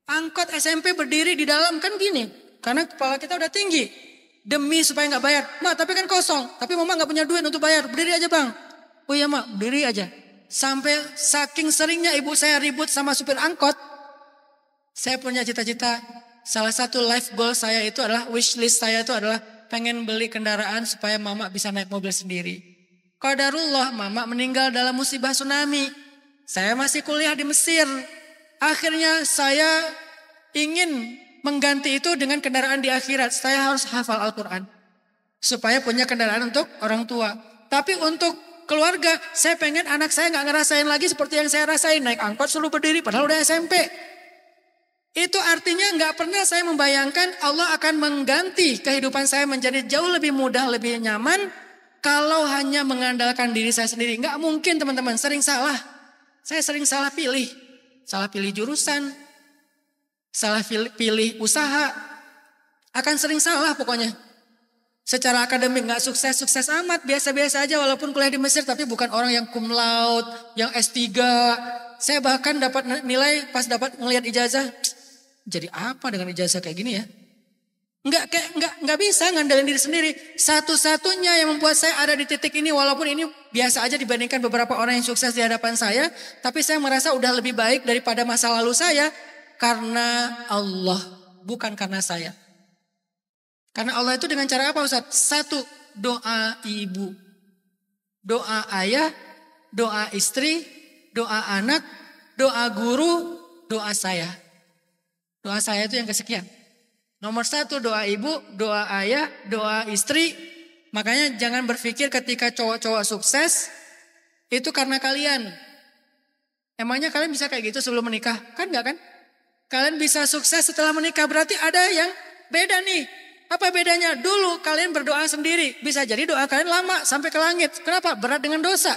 Angkot SMP berdiri di dalam kan gini. Karena kepala kita udah tinggi. Demi supaya gak bayar. Mak, tapi kan kosong. Tapi mama gak punya duit untuk bayar. Berdiri aja bang. Oh iya mak, berdiri aja. Sampai saking seringnya ibu saya ribut sama supir angkot. Saya punya cita-cita, salah satu life goal saya itu adalah, wish list saya itu adalah pengen beli kendaraan supaya mama bisa naik mobil sendiri. Qadarullah, mama meninggal dalam musibah tsunami. Saya masih kuliah di Mesir. Akhirnya saya ingin mengganti itu dengan kendaraan di akhirat. Saya harus hafal Al-Quran. Supaya punya kendaraan untuk orang tua. Tapi untuk keluarga, saya pengen anak saya gak ngerasain lagi seperti yang saya rasain. Naik angkot selalu berdiri padahal udah SMP. Itu artinya gak pernah saya membayangkan Allah akan mengganti kehidupan saya menjadi jauh lebih mudah, lebih nyaman. Kalau hanya mengandalkan diri saya sendiri. Gak mungkin teman-teman, sering salah. Saya sering salah pilih. Salah pilih jurusan. Salah pilih usaha. Akan sering salah pokoknya. Secara akademik gak sukses-sukses amat. Biasa-biasa aja walaupun kuliah di Mesir. Tapi bukan orang yang cum laude, yang S3. Saya bahkan dapat nilai pas dapat ngelihat ijazah. Jadi apa dengan ijazah kayak gini ya? Enggak bisa ngandelin diri sendiri. Satu-satunya yang membuat saya ada di titik ini, walaupun ini biasa aja dibandingkan beberapa orang yang sukses di hadapan saya, tapi saya merasa udah lebih baik daripada masa lalu saya karena Allah, bukan karena saya. Karena Allah itu dengan cara apa Ustaz? 1, doa ibu, doa ayah, doa istri, doa anak, doa guru, doa saya. Doa saya itu yang kesekian. Nomor 1 doa ibu, doa ayah, doa istri. Makanya jangan berpikir ketika cowok-cowok sukses itu karena kalian. Emangnya kalian bisa kayak gitu sebelum menikah? Kan enggak kan? Kalian bisa sukses setelah menikah, berarti ada yang beda nih. Apa bedanya? Dulu kalian berdoa sendiri. Bisa jadi doa kalian lama sampai ke langit. Kenapa? Berat dengan dosa.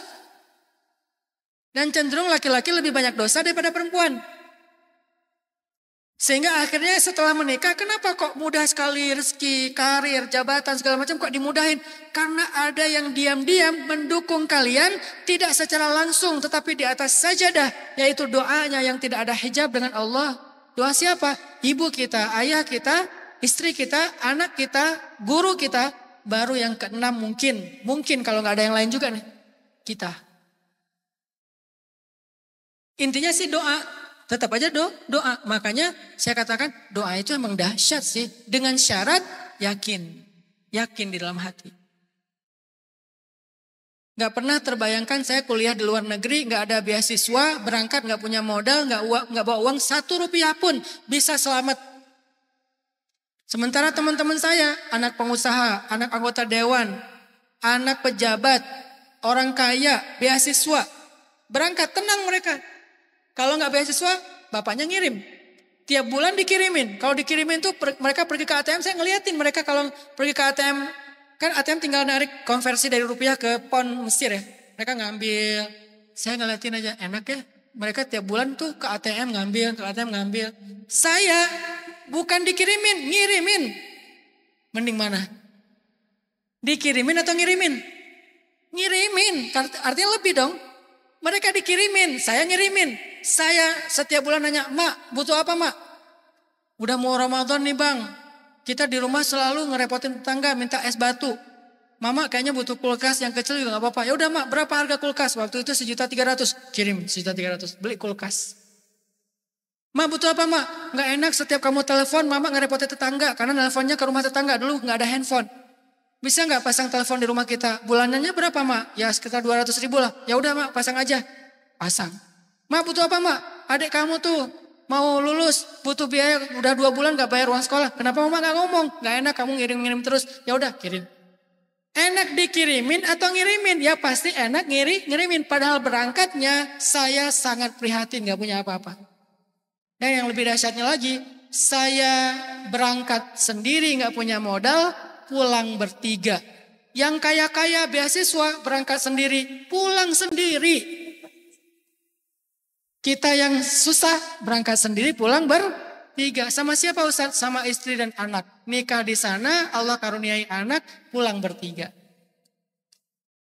Dan cenderung laki-laki lebih banyak dosa daripada perempuan. Sehingga akhirnya setelah menikah, kenapa kok mudah sekali rezeki, karir, jabatan, segala macam kok dimudahin? Karena ada yang diam-diam mendukung kalian, tidak secara langsung tetapi di atas sajadah. Yaitu doanya yang tidak ada hijab dengan Allah. Doa siapa? Ibu kita, ayah kita, istri kita, anak kita, guru kita. Baru yang keenam mungkin kalau gak ada yang lain juga nih, kita. Intinya sih doa. tetap aja doa. Makanya saya katakan doa itu emang dahsyat sih. Dengan syarat yakin. Yakin di dalam hati. Gak pernah terbayangkan saya kuliah di luar negeri, gak ada beasiswa, berangkat gak punya modal, gak bawa uang 1 rupiah pun bisa selamat. Sementara teman-teman saya, anak pengusaha, anak anggota dewan, anak pejabat, orang kaya, beasiswa, berangkat tenang mereka. Kalau gak beasiswa, bapaknya ngirim. Tiap bulan dikirimin. Kalau dikirimin tuh mereka pergi ke ATM, saya ngeliatin mereka kalau pergi ke ATM. Kan ATM tinggal narik konversi dari rupiah ke pon Mesir ya. Mereka ngambil. Saya ngeliatin aja enak ya. Mereka tiap bulan tuh ke ATM ngambil, ke ATM ngambil. Saya bukan dikirimin, ngirimin. Mending mana? Dikirimin atau ngirimin? Ngirimin. Artinya lebih dong. Mereka dikirimin, saya ngirimin. Saya setiap bulan nanya, "Mak, butuh apa, Mak?" "Udah mau Ramadan nih, Bang. Kita di rumah selalu ngerepotin tetangga minta es batu. Mama kayaknya butuh kulkas yang kecil juga gak apa-apa. Ya udah Mak, berapa harga kulkas?" Waktu itu 1.300.000. Kirim 1.300.000, beli kulkas. "Mak, butuh apa, Mak?" "Gak enak setiap kamu telepon Mama ngerepotin tetangga. Karena teleponnya ke rumah tetangga, dulu gak ada handphone. Bisa gak pasang telepon di rumah kita? Bulanannya berapa, Mak?" "Ya sekitar 200.000 lah." "Ya udah Mak, pasang aja." Pasang. "Mak, butuh apa, Mak?" "Adik kamu tuh mau lulus, butuh biaya, udah 2 bulan gak bayar uang sekolah. Kenapa Mama gak ngomong?" "Gak enak kamu ngirim-ngirim terus." "Ya udah kirim." Enak dikirimin atau ngirimin? Ya pasti enak ngirimin. Padahal berangkatnya saya sangat prihatin gak punya apa-apa. Dan yang lebih dahsyatnya lagi, saya berangkat sendiri gak punya modal, pulang bertiga. Yang kaya-kaya beasiswa berangkat sendiri, pulang sendiri. Kita yang susah berangkat sendiri pulang bertiga. Sama siapa Ustaz? Sama istri dan anak. Nikah di sana, Allah karuniai anak, pulang bertiga.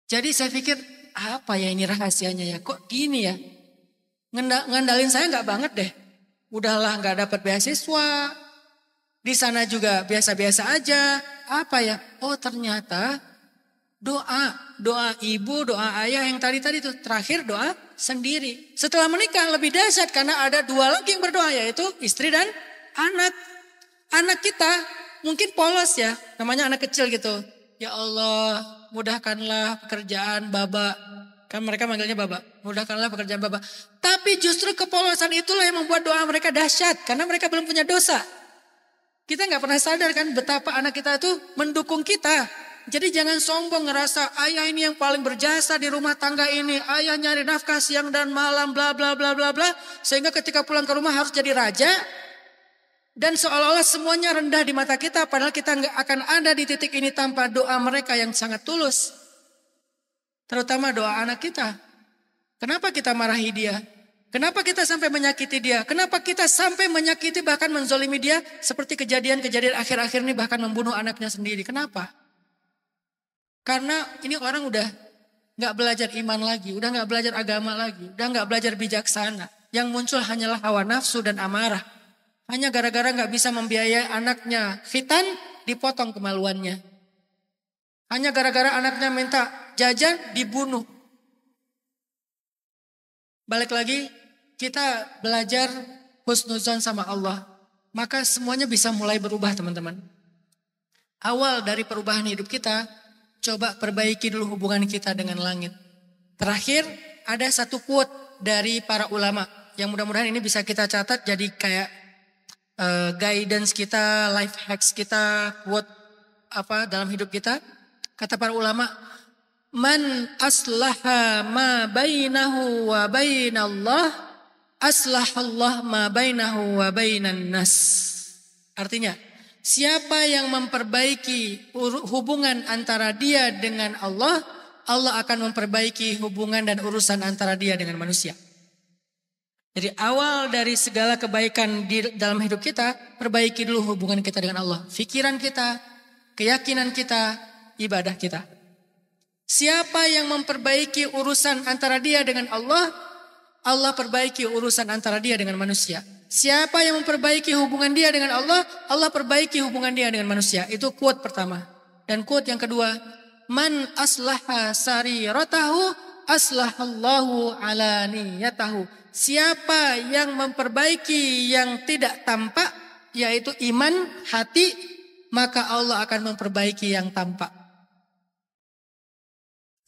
Jadi saya pikir apa ya ini rahasianya ya? Kok gini ya? Ngandalin saya gak banget deh. Udahlah gak dapat beasiswa. Di sana juga biasa-biasa aja. Apa ya? Oh ternyata doa ibu, doa ayah yang tadi itu. Terakhir doa sendiri. Setelah menikah lebih dahsyat karena ada 2 lagi yang berdoa, yaitu istri dan anak. Anak kita mungkin polos ya, namanya anak kecil gitu. "Ya Allah, mudahkanlah pekerjaan Baba." Kan mereka manggilnya Baba. "Mudahkanlah pekerjaan Baba." Tapi justru kepolosan itulah yang membuat doa mereka dahsyat karena mereka belum punya dosa. Kita gak pernah sadar kan betapa anak kita itu mendukung kita. Jadi jangan sombong ngerasa ayah ini yang paling berjasa di rumah tangga ini. Ayah nyari nafkah siang dan malam bla bla bla bla bla. Sehingga ketika pulang ke rumah harus jadi raja. Dan seolah-olah semuanya rendah di mata kita. Padahal kita gak akan ada di titik ini tanpa doa mereka yang sangat tulus. Terutama doa anak kita. Kenapa kita marahi dia? Kenapa kita sampai menyakiti dia? Kenapa kita sampai menyakiti bahkan menzolimi dia? Seperti kejadian-kejadian akhir-akhir ini bahkan membunuh anaknya sendiri. Kenapa? Karena ini orang udah gak belajar iman lagi, udah gak belajar agama lagi, udah gak belajar bijaksana. Yang muncul hanyalah hawa nafsu dan amarah. Hanya gara-gara gak bisa membiayai anaknya khitan, dipotong kemaluannya. Hanya gara-gara anaknya minta jajan, dibunuh. Balik lagi, kita belajar husnuzon sama Allah. Maka semuanya bisa mulai berubah teman-teman. Awal dari perubahan hidup kita, coba perbaiki dulu hubungan kita dengan langit. Terakhir ada satu quote dari para ulama. Yang mudah-mudahan ini bisa kita catat jadi kayak guidance kita, life hacks kita, quote dalam hidup kita. Kata para ulama, "Man aslaha ma bainahu wa bainallah, aslahallah ma bainahu wa bainan nas." Artinya, siapa yang memperbaiki hubungan antara dia dengan Allah, Allah akan memperbaiki hubungan dan urusan antara dia dengan manusia. Jadi awal dari segala kebaikan di dalam hidup kita, perbaiki dulu hubungan kita dengan Allah. Pikiran kita, keyakinan kita, ibadah kita. Siapa yang memperbaiki urusan antara dia dengan Allah, Allah perbaiki urusan antara dia dengan manusia. Siapa yang memperbaiki hubungan dia dengan Allah, Allah perbaiki hubungan dia dengan manusia. Itu quote pertama. Dan quote yang kedua, "Man aslaha sariratahu, aslahallahu ala niyatahu. Siapa yang memperbaiki yang tidak tampak, yaitu iman hati, maka Allah akan memperbaiki yang tampak.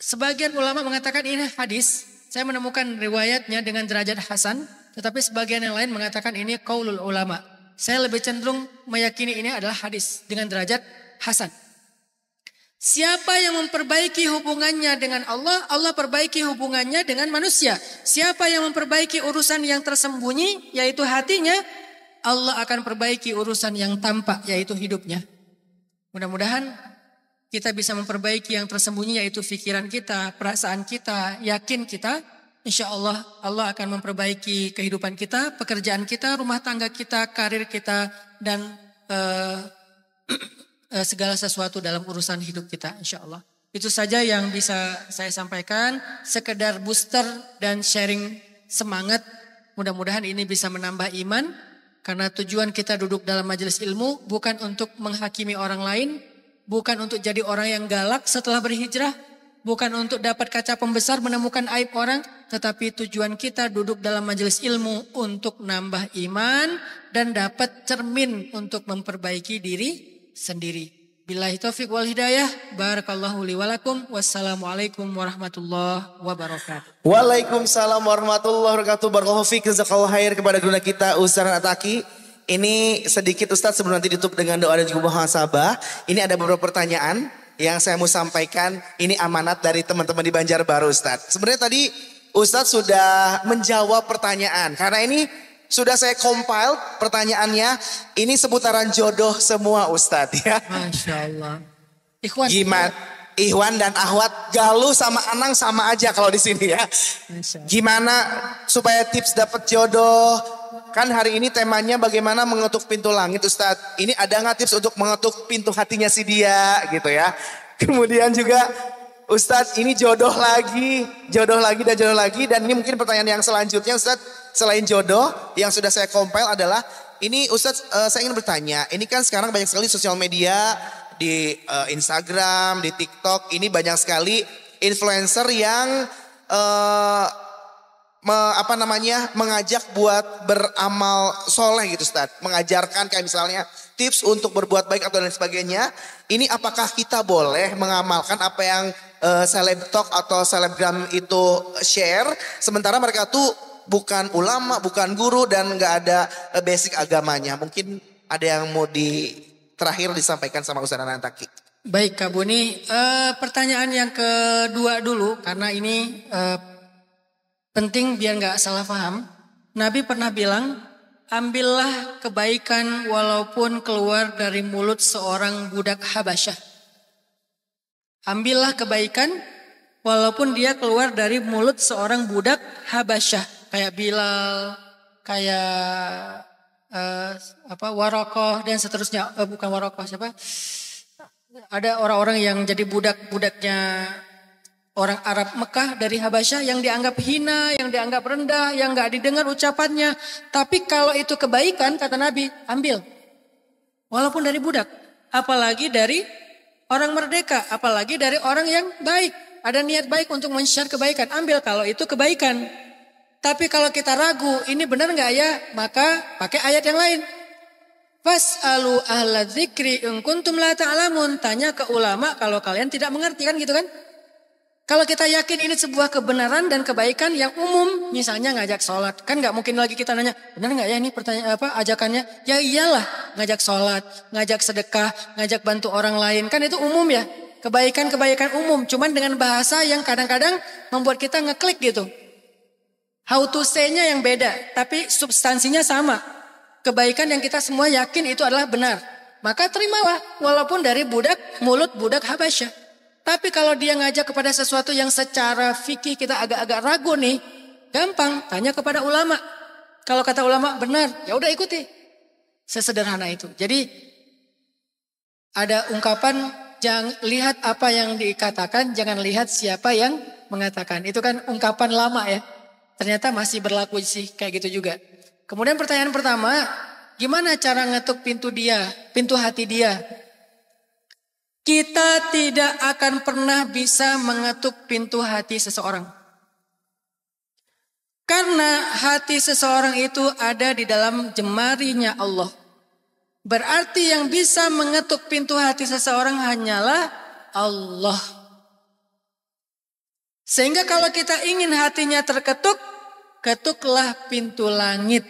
Sebagian ulama mengatakan ini hadis. Saya menemukan riwayatnya dengan derajat hasan. Tetapi sebagian yang lain mengatakan ini qaulul ulama. Saya lebih cenderung meyakini ini adalah hadis dengan derajat hasan. Siapa yang memperbaiki hubungannya dengan Allah, Allah perbaiki hubungannya dengan manusia. Siapa yang memperbaiki urusan yang tersembunyi, yaitu hatinya, Allah akan perbaiki urusan yang tampak, yaitu hidupnya. Mudah-mudahan kita bisa memperbaiki yang tersembunyi, yaitu pikiran kita, perasaan kita, yakin kita. Insya Allah, Allah akan memperbaiki kehidupan kita, pekerjaan kita, rumah tangga kita, karir kita, dan segala sesuatu dalam urusan hidup kita, insya Allah. Itu saja yang bisa saya sampaikan, sekedar booster dan sharing semangat. Mudah-mudahan ini bisa menambah iman, karena tujuan kita duduk dalam majelis ilmu bukan untuk menghakimi orang lain, bukan untuk jadi orang yang galak setelah berhijrah, bukan untuk dapat kaca pembesar menemukan aib orang, tetapi tujuan kita duduk dalam majelis ilmu untuk nambah iman dan dapat cermin untuk memperbaiki diri sendiri. Billahi taufiq wal hidayah. Barakallahu li walakum. Wassalamualaikum warahmatullahi wabarakatuh. Waalaikumsalam warahmatullahi wabarakatuh. Barakallahu fiik, jazakallahu khair kepada guru kita Ustaz Ataki. Ini sedikit Ustaz sebelum nanti ditutup dengan doa dan juga muhasabah. Ini ada beberapa pertanyaan yang saya mau sampaikan. Ini amanat dari teman-teman di Banjarbaru Ustaz. Sebenarnya tadi Ustaz sudah menjawab pertanyaan. Karena ini sudah saya compile pertanyaannya. Ini seputaran jodoh semua Ustadz ya. Masya Allah. Ikhwan. Gimana? Ikhwan dan Ahwat, Galuh sama Anang sama aja kalau di sini ya. Gimana supaya tips dapat jodoh? Kan hari ini temanya bagaimana mengetuk pintu langit Ustadz. Ini ada nggak tips untuk mengetuk pintu hatinya si dia gitu ya. Kemudian juga Ustadz ini jodoh lagi dan jodoh lagi. Dan ini mungkin pertanyaan yang selanjutnya Ustadz. Selain jodoh yang sudah saya compile adalah ini Ustadz saya ingin bertanya. Ini kan sekarang banyak sekali sosial media di Instagram, di TikTok. Ini banyak sekali influencer yang mengajak buat beramal soleh gitu Ustadz. Mengajarkan kayak misalnya tips untuk berbuat baik atau lain sebagainya. Ini apakah kita boleh mengamalkan apa yang selebtok atau selebgram itu share. Sementara mereka tuh bukan ulama, bukan guru dan nggak ada basic agamanya. Mungkin ada yang mau terakhir disampaikan sama Ustaz Anantaki. Baik Kak Buni, pertanyaan yang kedua dulu karena ini penting biar nggak salah paham. Nabi pernah bilang, ambillah kebaikan walaupun keluar dari mulut seorang budak Habasyah. Ambillah kebaikan walaupun dia keluar dari mulut seorang budak Habasyah. Kayak Bilal, kayak Warokoh dan seterusnya. Bukan Warokoh, siapa? Ada orang-orang yang jadi budak-budaknya orang Arab Mekah dari Habasyah yang dianggap hina, yang dianggap rendah, yang gak didengar ucapannya. Tapi kalau itu kebaikan, kata Nabi, ambil. Walaupun dari budak. Apalagi dari orang merdeka. Apalagi dari orang yang baik. Ada niat baik untuk men-share kebaikan. Ambil kalau itu kebaikan. Tapi kalau kita ragu, ini benar nggak ya? Maka pakai ayat yang lain. Fas'alu ahla dzikri in kuntum la ta'lamun. Tanya ke ulama kalau kalian tidak mengerti, kan gitu kan? Kalau kita yakin ini sebuah kebenaran dan kebaikan yang umum, misalnya ngajak sholat, kan nggak mungkin lagi kita nanya, benar nggak ya ini pertanyaan ajakannya? Ya iyalah, ngajak sholat, ngajak sedekah, ngajak bantu orang lain, kan itu umum ya. Kebaikan-kebaikan umum, cuman dengan bahasa yang kadang-kadang membuat kita ngeklik gitu. How to say-nya yang beda, tapi substansinya sama. Kebaikan yang kita semua yakin itu adalah benar. Maka terimalah, walaupun dari mulut budak Habasyah. Tapi kalau dia ngajak kepada sesuatu yang secara fikih kita agak-agak ragu nih, gampang, tanya kepada ulama. Kalau kata ulama benar, ya udah ikuti. Sesederhana itu. Jadi ada ungkapan, jangan lihat apa yang dikatakan, jangan lihat siapa yang mengatakan. Itu kan ungkapan lama ya. Ternyata masih berlaku sih kayak gitu juga. Kemudian pertanyaan pertama, gimana cara ngetuk pintu hati dia? Kita tidak akan pernah bisa mengetuk pintu hati seseorang. Karena hati seseorang itu ada di dalam jemarinya Allah. Berarti yang bisa mengetuk pintu hati seseorang hanyalah Allah. Sehingga kalau kita ingin hatinya terketuk, ketuklah pintu langit.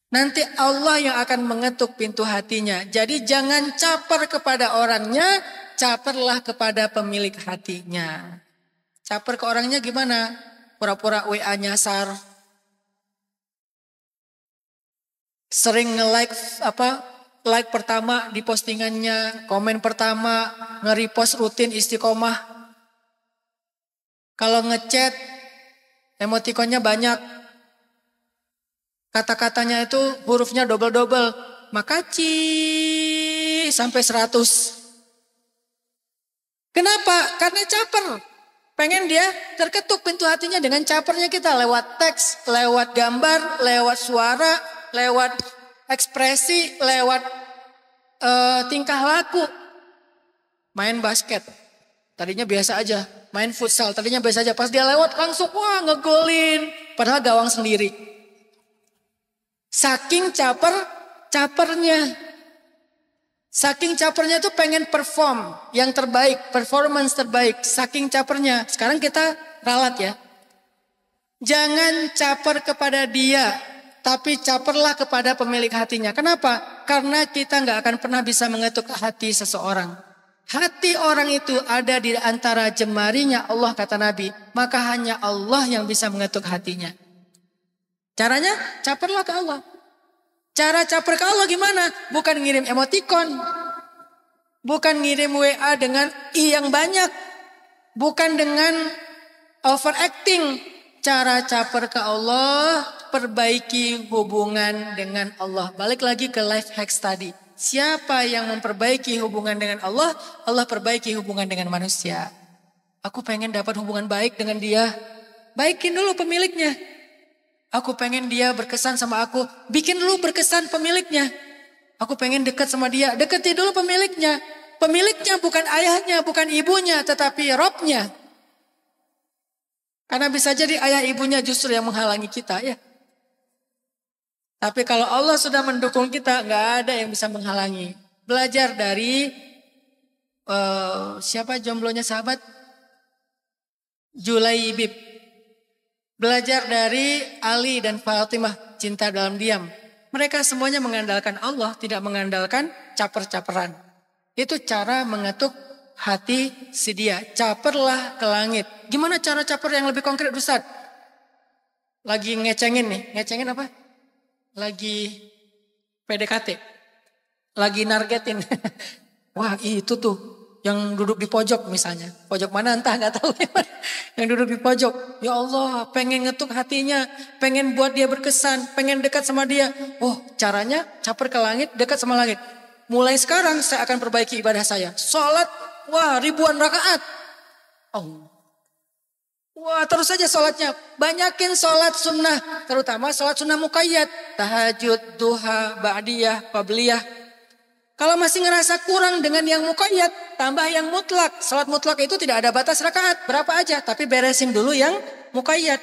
Nanti Allah yang akan mengetuk pintu hatinya. Jadi jangan caper kepada orangnya, caperlah kepada pemilik hatinya. Caper ke orangnya gimana? Pura-pura WA nyasar. Sering nge-like like pertama di postingannya, komen pertama, nge-repost rutin istiqomah. Kalau ngechat emotikonnya banyak. Kata-katanya itu hurufnya double-double. Makasih sampai 100. Kenapa? Karena caper. Pengen dia terketuk pintu hatinya dengan capernya kita. Lewat teks, lewat gambar, lewat suara, lewat ekspresi, lewat tingkah laku. Main basket. Tadinya biasa aja. Main futsal. Tadinya biasa aja. Pas dia lewat langsung wah ngegolin. Padahal gawang sendiri. Saking capernya. Saking capernya tuh pengen perform yang terbaik, performance terbaik. Saking capernya. Sekarang kita ralat ya. Jangan caper kepada dia, tapi caperlah kepada pemilik hatinya. Kenapa? Karena kita nggak akan pernah bisa mengetuk hati seseorang. Hati orang itu ada di antara jemarinya Allah kata Nabi. Maka hanya Allah yang bisa mengetuk hatinya. Caranya caperlah ke Allah. Cara caper ke Allah gimana? Bukan ngirim emoticon. Bukan ngirim WA dengan I yang banyak. Bukan dengan overacting. Cara caper ke Allah, perbaiki hubungan dengan Allah. Balik lagi ke life hacks tadi. Siapa yang memperbaiki hubungan dengan Allah, Allah perbaiki hubungan dengan manusia. Aku pengen dapat hubungan baik dengan dia. Baikin dulu pemiliknya. Aku pengen dia berkesan sama aku. Bikin dulu berkesan pemiliknya. Aku pengen dekat sama dia. Deketi dulu pemiliknya. Pemiliknya bukan ayahnya, bukan ibunya, tetapi Robnya. Karena bisa jadi ayah ibunya justru yang menghalangi kita ya. Tapi kalau Allah sudah mendukung kita, nggak ada yang bisa menghalangi. Belajar dari siapa jomblonya sahabat? Julaibib. Belajar dari Ali dan Fatimah, cinta dalam diam. Mereka semuanya mengandalkan Allah, tidak mengandalkan caper-caperan. Itu cara mengetuk hati si dia. Caperlah ke langit. Gimana cara caper yang lebih konkret Ustaz? Lagi ngecengin nih. Ngecengin apa? Lagi PDKT. Lagi nargetin. Wah itu tuh. Yang duduk di pojok misalnya. Pojok mana entah gak tahu. Yang duduk di pojok. Ya Allah pengen ngetuk hatinya. Pengen buat dia berkesan. Pengen dekat sama dia. Oh caranya caper ke langit, dekat sama langit. Mulai sekarang saya akan perbaiki ibadah saya. Sholat, wah ribuan rakaat. Oh. Wah terus saja sholatnya. Banyakin sholat sunnah. Terutama sholat sunnah muqayyad. Tahajud, duha, ba'diyah, qabliyah. Kalau masih ngerasa kurang dengan yang muqayyad, tambah yang mutlak. Salat mutlak itu tidak ada batas rakaat, berapa aja. Tapi beresin dulu yang muqayyad.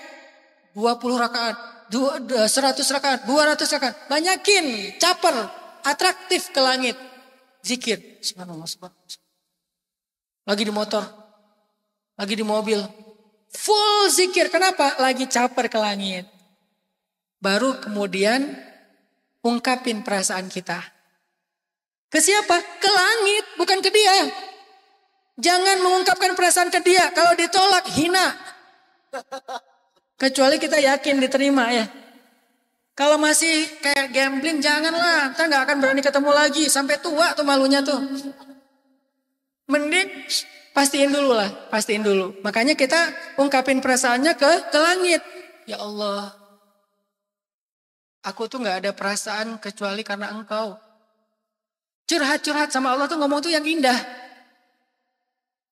20 rakaat, 100 rakaat, 200 rakaat. Banyakin, caper, atraktif ke langit. Zikir. Subhanallah, subhanallah. Lagi di motor, lagi di mobil. Full zikir, kenapa? Lagi caper ke langit. Baru kemudian ungkapin perasaan kita. Ke siapa? Ke langit, bukan ke dia. Jangan mengungkapkan perasaan ke dia. Kalau ditolak, hina. Kecuali kita yakin diterima ya. Kalau masih kayak gambling, janganlah. Ntar gak akan berani ketemu lagi. Sampai tua tuh malunya tuh. Mending pastiin dulu lah. Pastiin dulu. Makanya kita ungkapin perasaannya ke langit. Ya Allah. Aku tuh gak ada perasaan kecuali karena Engkau. Curhat-curhat sama Allah tuh ngomong tuh yang indah.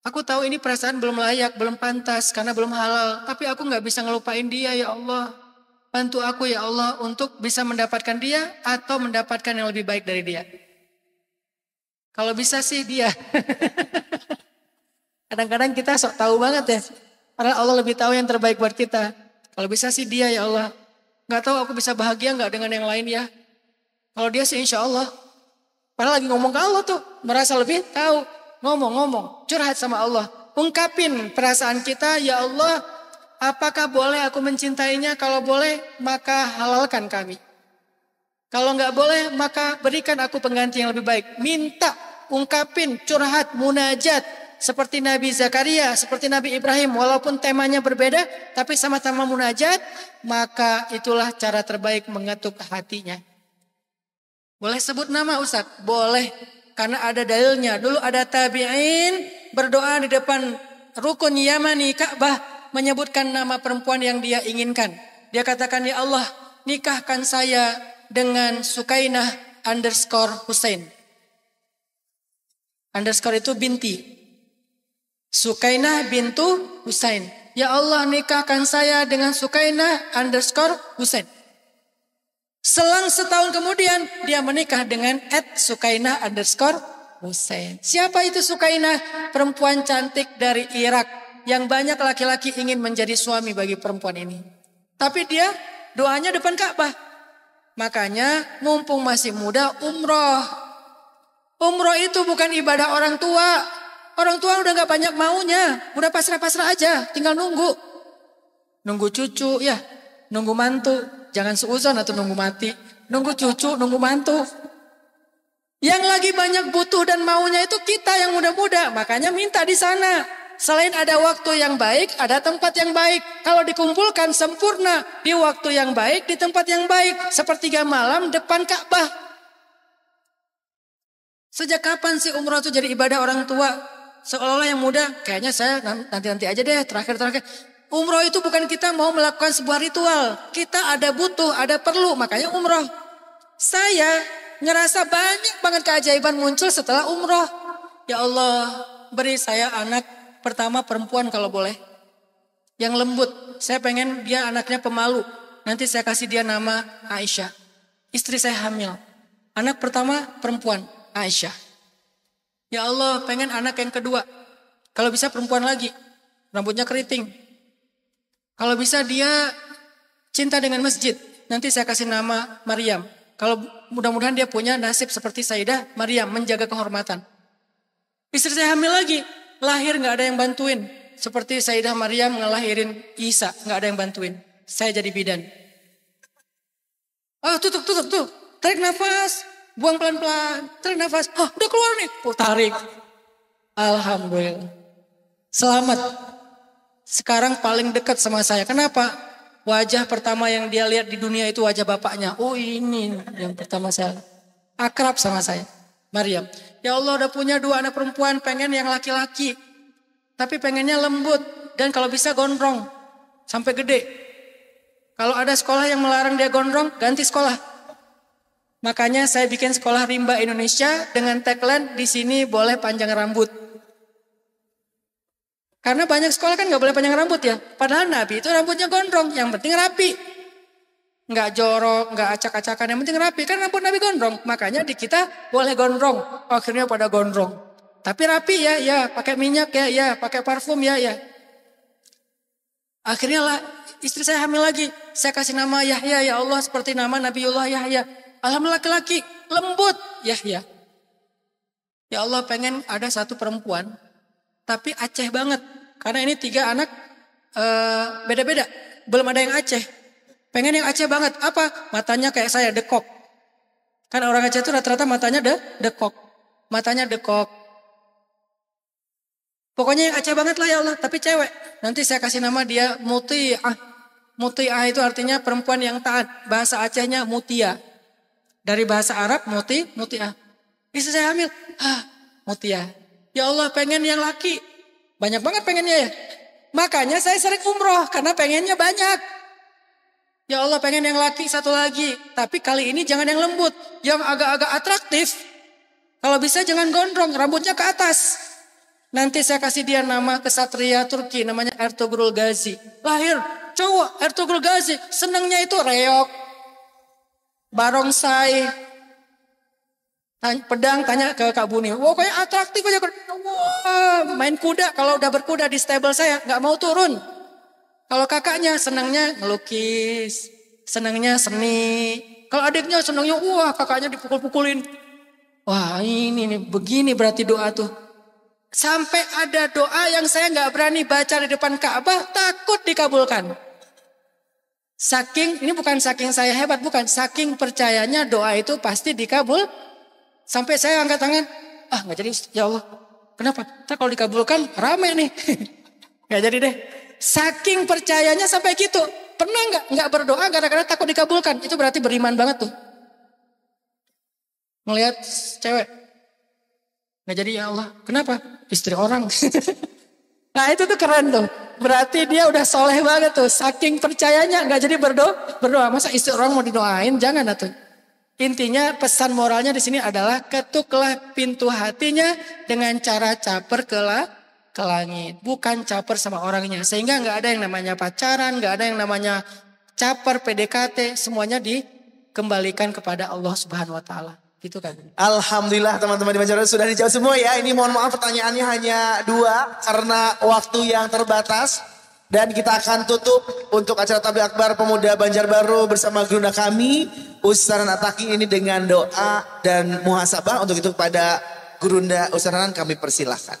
Aku tahu ini perasaan belum layak, belum pantas karena belum halal. Tapi aku gak bisa ngelupain dia ya Allah. Bantu aku ya Allah untuk bisa mendapatkan dia atau mendapatkan yang lebih baik dari dia. Kalau bisa sih dia. Kadang-kadang kita sok tahu banget ya. Padahal Allah lebih tahu yang terbaik buat kita. Kalau bisa sih dia ya Allah. Gak tahu aku bisa bahagia gak dengan yang lain ya. Kalau dia sih insya Allah. Padahal lagi ngomong ke Allah tuh. Merasa lebih tahu. Ngomong. Curhat sama Allah. Ungkapin perasaan kita. Ya Allah, apakah boleh aku mencintainya? Kalau boleh maka halalkan kami. Kalau gak boleh maka berikan aku pengganti yang lebih baik. Minta, ungkapin, curhat, munajat. Seperti Nabi Zakaria, seperti Nabi Ibrahim. Walaupun temanya berbeda tapi sama-sama munajat. Maka itulah cara terbaik mengetuk hatinya. Boleh sebut nama Ustaz? Boleh. Karena ada dalilnya. Dulu ada tabi'in berdoa di depan rukun Yamani Ka'bah. Menyebutkan nama perempuan yang dia inginkan. Dia katakan, ya Allah, nikahkan saya dengan Sukainah _ Husain. Underscore itu binti. Sukainah bintu Husain. Ya Allah, nikahkan saya dengan Sukainah _ Husain. Selang setahun kemudian dia menikah dengan @Sukainah _ Husain. Siapa itu Sukainah? Perempuan cantik dari Irak yang banyak laki-laki ingin menjadi suami bagi perempuan ini. Tapi dia doanya depan Ka'bah. Makanya mumpung masih muda umroh. Umroh itu bukan ibadah orang tua. Orang tua udah gak banyak maunya. Udah pasrah-pasrah aja. Tinggal nunggu. Nunggu cucu ya. Nunggu mantu. Jangan seuzon atau nunggu mati. Nunggu cucu, nunggu mantu. Yang lagi banyak butuh dan maunya itu kita yang muda-muda. Makanya minta di sana. Selain ada waktu yang baik, ada tempat yang baik. Kalau dikumpulkan sempurna. Di waktu yang baik, di tempat yang baik. Sepertiga malam depan Ka'bah. Sejak kapan sih umroh itu jadi ibadah orang tua? Seolah-olah yang muda, kayaknya saya nanti-nanti aja deh, terakhir-terakhir. Umroh itu bukan kita mau melakukan sebuah ritual. Kita ada butuh, ada perlu, makanya umroh. Saya ngerasa banyak banget keajaiban muncul setelah umroh. Ya Allah, beri saya anak pertama perempuan kalau boleh. Yang lembut, saya pengen dia anaknya pemalu. Nanti saya kasih dia nama Aisyah. Istri saya hamil. Anak pertama perempuan, Aisyah. Ya Allah, pengen anak yang kedua. Kalau bisa perempuan lagi. Rambutnya keriting. Kalau bisa dia cinta dengan masjid. Nanti saya kasih nama Maryam. Kalau mudah-mudahan dia punya nasib seperti Sayyidah Maryam. Menjaga kehormatan. Istri saya hamil lagi. Lahir gak ada yang bantuin. Seperti Sayyidah Maryam ngelahirin Isa. Gak ada yang bantuin. Saya jadi bidan. Oh tutup. Tarik nafas. Buang pelan-pelan, tarik nafas. Oh, udah keluar nih. Tarik. Alhamdulillah. Selamat. Sekarang paling dekat sama saya. Kenapa? Wajah pertama yang dia lihat di dunia itu wajah bapaknya. Oh ini yang pertama saya. Akrab sama saya. Maryam. Ya Allah, udah punya 2 anak perempuan. Pengen yang laki-laki. Tapi pengennya lembut. Dan kalau bisa gondrong. Sampai gede. Kalau ada sekolah yang melarang dia gondrong, ganti sekolah. Makanya saya bikin sekolah rimba Indonesia dengan tagline di sini boleh panjang rambut. Karena banyak sekolah kan nggak boleh panjang rambut ya. Padahal Nabi itu rambutnya gondrong, yang penting rapi. Nggak jorok, nggak acak-acakan, yang penting rapi. Kan rambut Nabi gondrong, makanya di kita boleh gondrong. Akhirnya pada gondrong. Tapi rapi ya, pakai minyak ya, pakai parfum ya. Akhirnya lah istri saya hamil lagi. Saya kasih nama Yahya, ya Allah seperti nama Nabiullah Yahya. Alhamdulillah laki-laki, lembut, Yahya. Ya Allah pengen ada satu perempuan, tapi Aceh banget. Karena ini 3 anak beda-beda, belum ada yang Aceh. Pengen yang Aceh banget, apa? Matanya kayak saya, dekok. Kan orang Aceh itu rata-rata matanya dekok. Matanya dekok. Pokoknya yang Aceh banget lah ya Allah, tapi cewek. Nanti saya kasih nama dia Muti'ah. Muti'ah itu artinya perempuan yang taat. Bahasa Acehnya Mutia. Dari bahasa Arab muti'ah. Istri saya hamil. Muti'ah. Ya Allah pengen yang laki. Banyak banget pengennya ya. Makanya saya sering umroh. Karena pengennya banyak. Ya Allah pengen yang laki satu lagi. Tapi kali ini jangan yang lembut. Yang agak-agak atraktif. Kalau bisa jangan gondrong. Rambutnya ke atas. Nanti saya kasih dia nama kesatria Turki. Namanya Ertugrul Gazi. Lahir cowok Ertugrul Gazi. Senangnya itu reok. Barongsai, pedang tanya ke Kak Buni. Wah kayak atraktif aja. Wah main kuda. Kalau udah berkuda di stable saya nggak mau turun. Kalau kakaknya senangnya ngelukis, senangnya seni. Kalau adiknya senangnya wah kakaknya dipukul-pukulin. Wah ini nih begini berarti doa tuh. Sampai ada doa yang saya nggak berani baca di depan Ka'bah, takut dikabulkan. Ini bukan saking saya hebat, bukan. Saking percayanya doa itu pasti dikabul. Sampai saya angkat tangan, nggak jadi ya Allah. Kenapa? Ntar kalau dikabulkan rame nih. Nggak jadi deh. Saking percayanya sampai gitu. Pernah nggak berdoa gara-gara takut dikabulkan? Itu berarti beriman banget tuh. Ngelihat cewek. Nggak jadi ya Allah. Kenapa? Istri orang. Nah itu tuh keren tuh. Berarti dia udah soleh banget tuh. Saking percayanya nggak jadi berdoa. Masa istri orang mau didoain? Jangan tuh. Intinya pesan moralnya di sini adalah ketuklah pintu hatinya dengan cara caper ke langit. Bukan caper sama orangnya. Sehingga nggak ada yang namanya pacaran, nggak ada yang namanya caper PDKT. Semuanya dikembalikan kepada Allah Subhanahu Wa Taala. Gitu kan. Alhamdulillah teman-teman di Banjarbaru sudah dijawab semua ya. Ini mohon maaf pertanyaannya hanya 2 karena waktu yang terbatas. Dan kita akan tutup untuk acara Tabligh Akbar Pemuda Banjarbaru bersama gurunda kami Ustaz Ranan At-Taqi ini dengan doa dan muhasabah. Untuk itu kepada gurunda Ustaz Ranan kami persilahkan.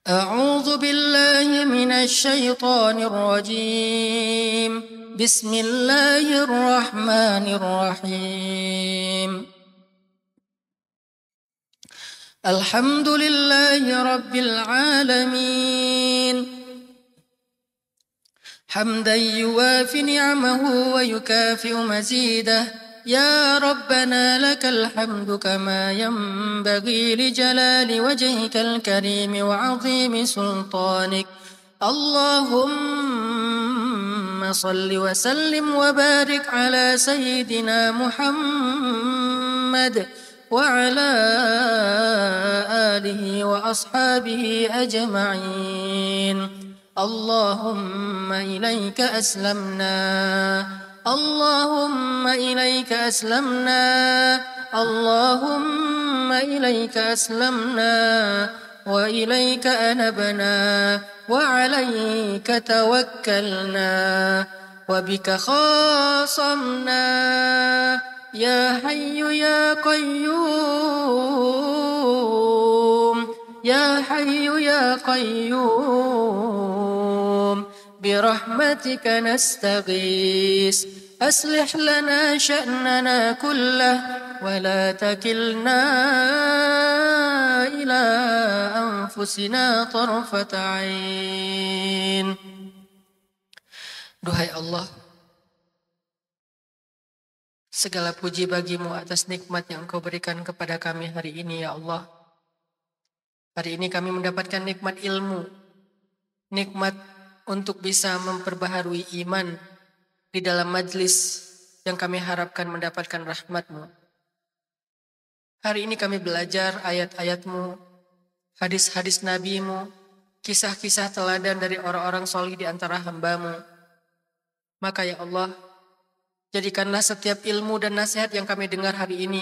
A'udzu billahi minasy syaithanir rajim. Bismillahirrahmanirrahim. Alhamdulillahi rabbil alamin. Hamdan yuwafi ni'amahu wa yukafi'u mazidah. يا ربنا لك الحمد كما ينبغي لجلال وجهك الكريم وعظيم سلطانك. اللهم صل وسلم وبارك على سيدنا محمد وعلى آله وأصحابه أجمعين. اللهم إليك أسلمنا اللهم إليك أسلمنا اللهم إليك أسلمنا وإليك أنبنا وعليك توكلنا وبك خاصمنا يا حي يا قيوم يا حي يا قيوم برحمتك نستغيث أصلح لنا شأننا كله ولا تكلنا إلى أنفسنا طرفة عين. Duhai Allah, segala puji bagimu atas nikmat yang Engkau berikan kepada kami hari ini ya Allah. Hari ini kami mendapatkan nikmat ilmu, nikmat untuk bisa memperbaharui iman di dalam majlis yang kami harapkan mendapatkan rahmat-Mu. Hari ini kami belajar ayat-ayat-Mu, hadis-hadis Nabi-Mu, kisah-kisah teladan dari orang-orang solih di antara hamba-Mu. Maka ya Allah, jadikanlah setiap ilmu dan nasihat yang kami dengar hari ini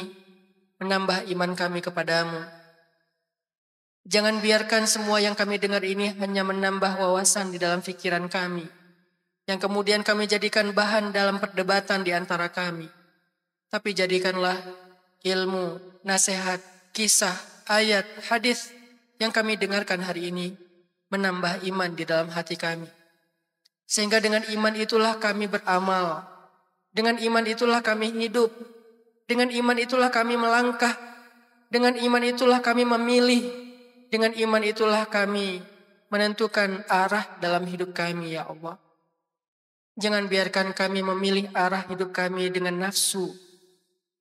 menambah iman kami kepadamu. Jangan biarkan semua yang kami dengar ini hanya menambah wawasan di dalam pikiran kami, yang kemudian kami jadikan bahan dalam perdebatan di antara kami. Tapi jadikanlah ilmu, nasihat, kisah, ayat, hadis yang kami dengarkan hari ini menambah iman di dalam hati kami. Sehingga dengan iman itulah kami beramal, dengan iman itulah kami hidup, dengan iman itulah kami melangkah, dengan iman itulah kami memilih, dengan iman itulah kami menentukan arah dalam hidup kami ya Allah. Jangan biarkan kami memilih arah hidup kami dengan nafsu.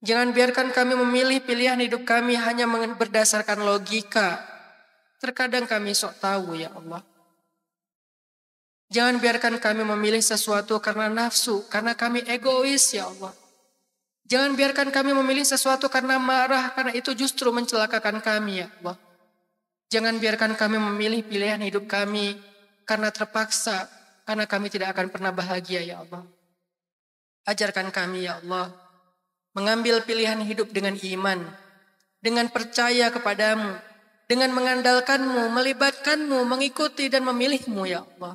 Jangan biarkan kami memilih pilihan hidup kami hanya berdasarkan logika. Terkadang kami sok tahu ya Allah. Jangan biarkan kami memilih sesuatu karena nafsu, karena kami egois ya Allah. Jangan biarkan kami memilih sesuatu karena marah, karena itu justru mencelakakan kami ya Allah. Jangan biarkan kami memilih pilihan hidup kami karena terpaksa, karena kami tidak akan pernah bahagia ya Allah. Ajarkan kami ya Allah, mengambil pilihan hidup dengan iman, dengan percaya kepadamu, dengan mengandalkanmu, melibatkanmu, mengikuti dan memilihmu ya Allah.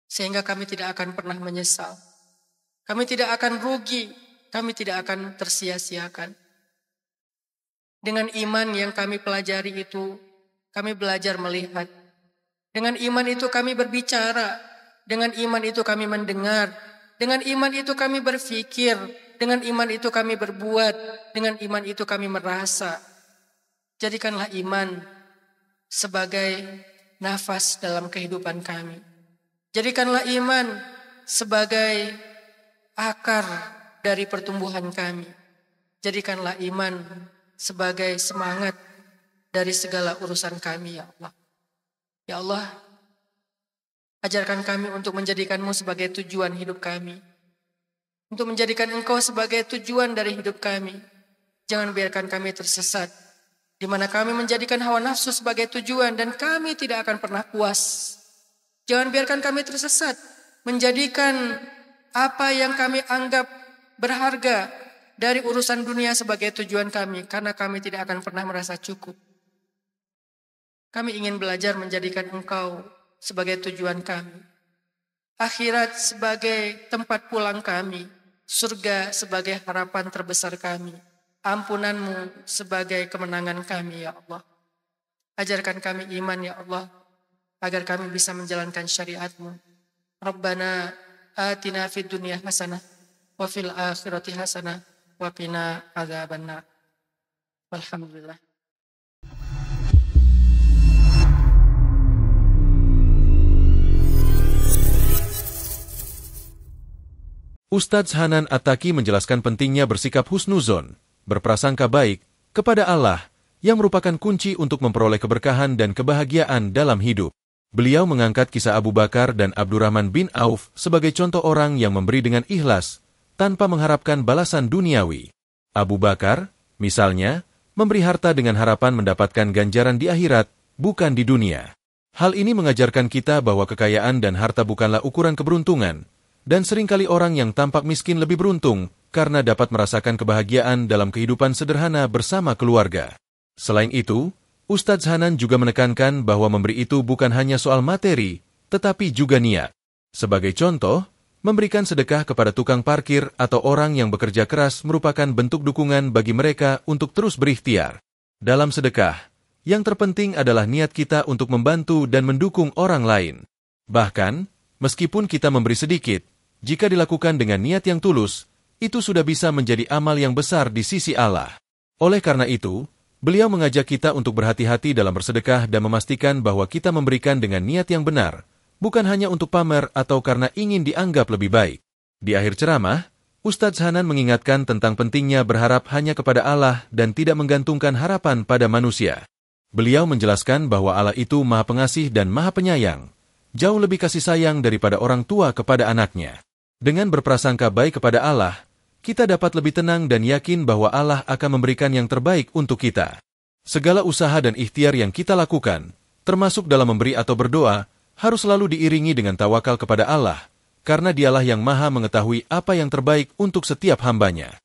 Sehingga kami tidak akan pernah menyesal. Kami tidak akan rugi, kami tidak akan tersia-siakan. Dengan iman yang kami pelajari itu, kami belajar melihat. Dengan iman itu kami berbicara. Dengan iman itu kami mendengar. Dengan iman itu kami berpikir. Dengan iman itu kami berbuat. Dengan iman itu kami merasa. Jadikanlah iman sebagai nafas dalam kehidupan kami. Jadikanlah iman sebagai akar dari pertumbuhan kami. Jadikanlah iman sebagai semangat dari segala urusan kami ya Allah. Ya Allah, ajarkan kami untuk menjadikan-Mu sebagai tujuan hidup kami. Untuk menjadikan Engkau sebagai tujuan dari hidup kami. Jangan biarkan kami tersesat, di mana kami menjadikan hawa nafsu sebagai tujuan dan kami tidak akan pernah puas. Jangan biarkan kami tersesat, menjadikan apa yang kami anggap berharga dari urusan dunia sebagai tujuan kami, karena kami tidak akan pernah merasa cukup. Kami ingin belajar menjadikan Engkau sebagai tujuan kami. Akhirat sebagai tempat pulang kami. Surga sebagai harapan terbesar kami. Ampunan-Mu sebagai kemenangan kami ya Allah. Ajarkan kami iman ya Allah, agar kami bisa menjalankan syariat-Mu. Rabbana atina fid dunya hasanah wa fil akhirati hasanah wa qina adzabannar. Walhamdulillah. Ustadz Hanan At-Taqi menjelaskan pentingnya bersikap husnuzon, berprasangka baik, kepada Allah, yang merupakan kunci untuk memperoleh keberkahan dan kebahagiaan dalam hidup. Beliau mengangkat kisah Abu Bakar dan Abdurrahman bin Auf sebagai contoh orang yang memberi dengan ikhlas, tanpa mengharapkan balasan duniawi. Abu Bakar, misalnya, memberi harta dengan harapan mendapatkan ganjaran di akhirat, bukan di dunia. Hal ini mengajarkan kita bahwa kekayaan dan harta bukanlah ukuran keberuntungan, dan seringkali orang yang tampak miskin lebih beruntung karena dapat merasakan kebahagiaan dalam kehidupan sederhana bersama keluarga. Selain itu, Ustadz Hanan juga menekankan bahwa memberi itu bukan hanya soal materi, tetapi juga niat. Sebagai contoh, memberikan sedekah kepada tukang parkir atau orang yang bekerja keras merupakan bentuk dukungan bagi mereka untuk terus berikhtiar. Dalam sedekah, yang terpenting adalah niat kita untuk membantu dan mendukung orang lain. Bahkan, meskipun kita memberi sedikit, jika dilakukan dengan niat yang tulus, itu sudah bisa menjadi amal yang besar di sisi Allah. Oleh karena itu, beliau mengajak kita untuk berhati-hati dalam bersedekah dan memastikan bahwa kita memberikan dengan niat yang benar, bukan hanya untuk pamer atau karena ingin dianggap lebih baik. Di akhir ceramah, Ustadz Hanan mengingatkan tentang pentingnya berharap hanya kepada Allah dan tidak menggantungkan harapan pada manusia. Beliau menjelaskan bahwa Allah itu Maha Pengasih dan Maha Penyayang, jauh lebih kasih sayang daripada orang tua kepada anaknya. Dengan berprasangka baik kepada Allah, kita dapat lebih tenang dan yakin bahwa Allah akan memberikan yang terbaik untuk kita. Segala usaha dan ikhtiar yang kita lakukan, termasuk dalam memberi atau berdoa, harus selalu diiringi dengan tawakal kepada Allah, karena Dialah yang Maha mengetahui apa yang terbaik untuk setiap hambanya.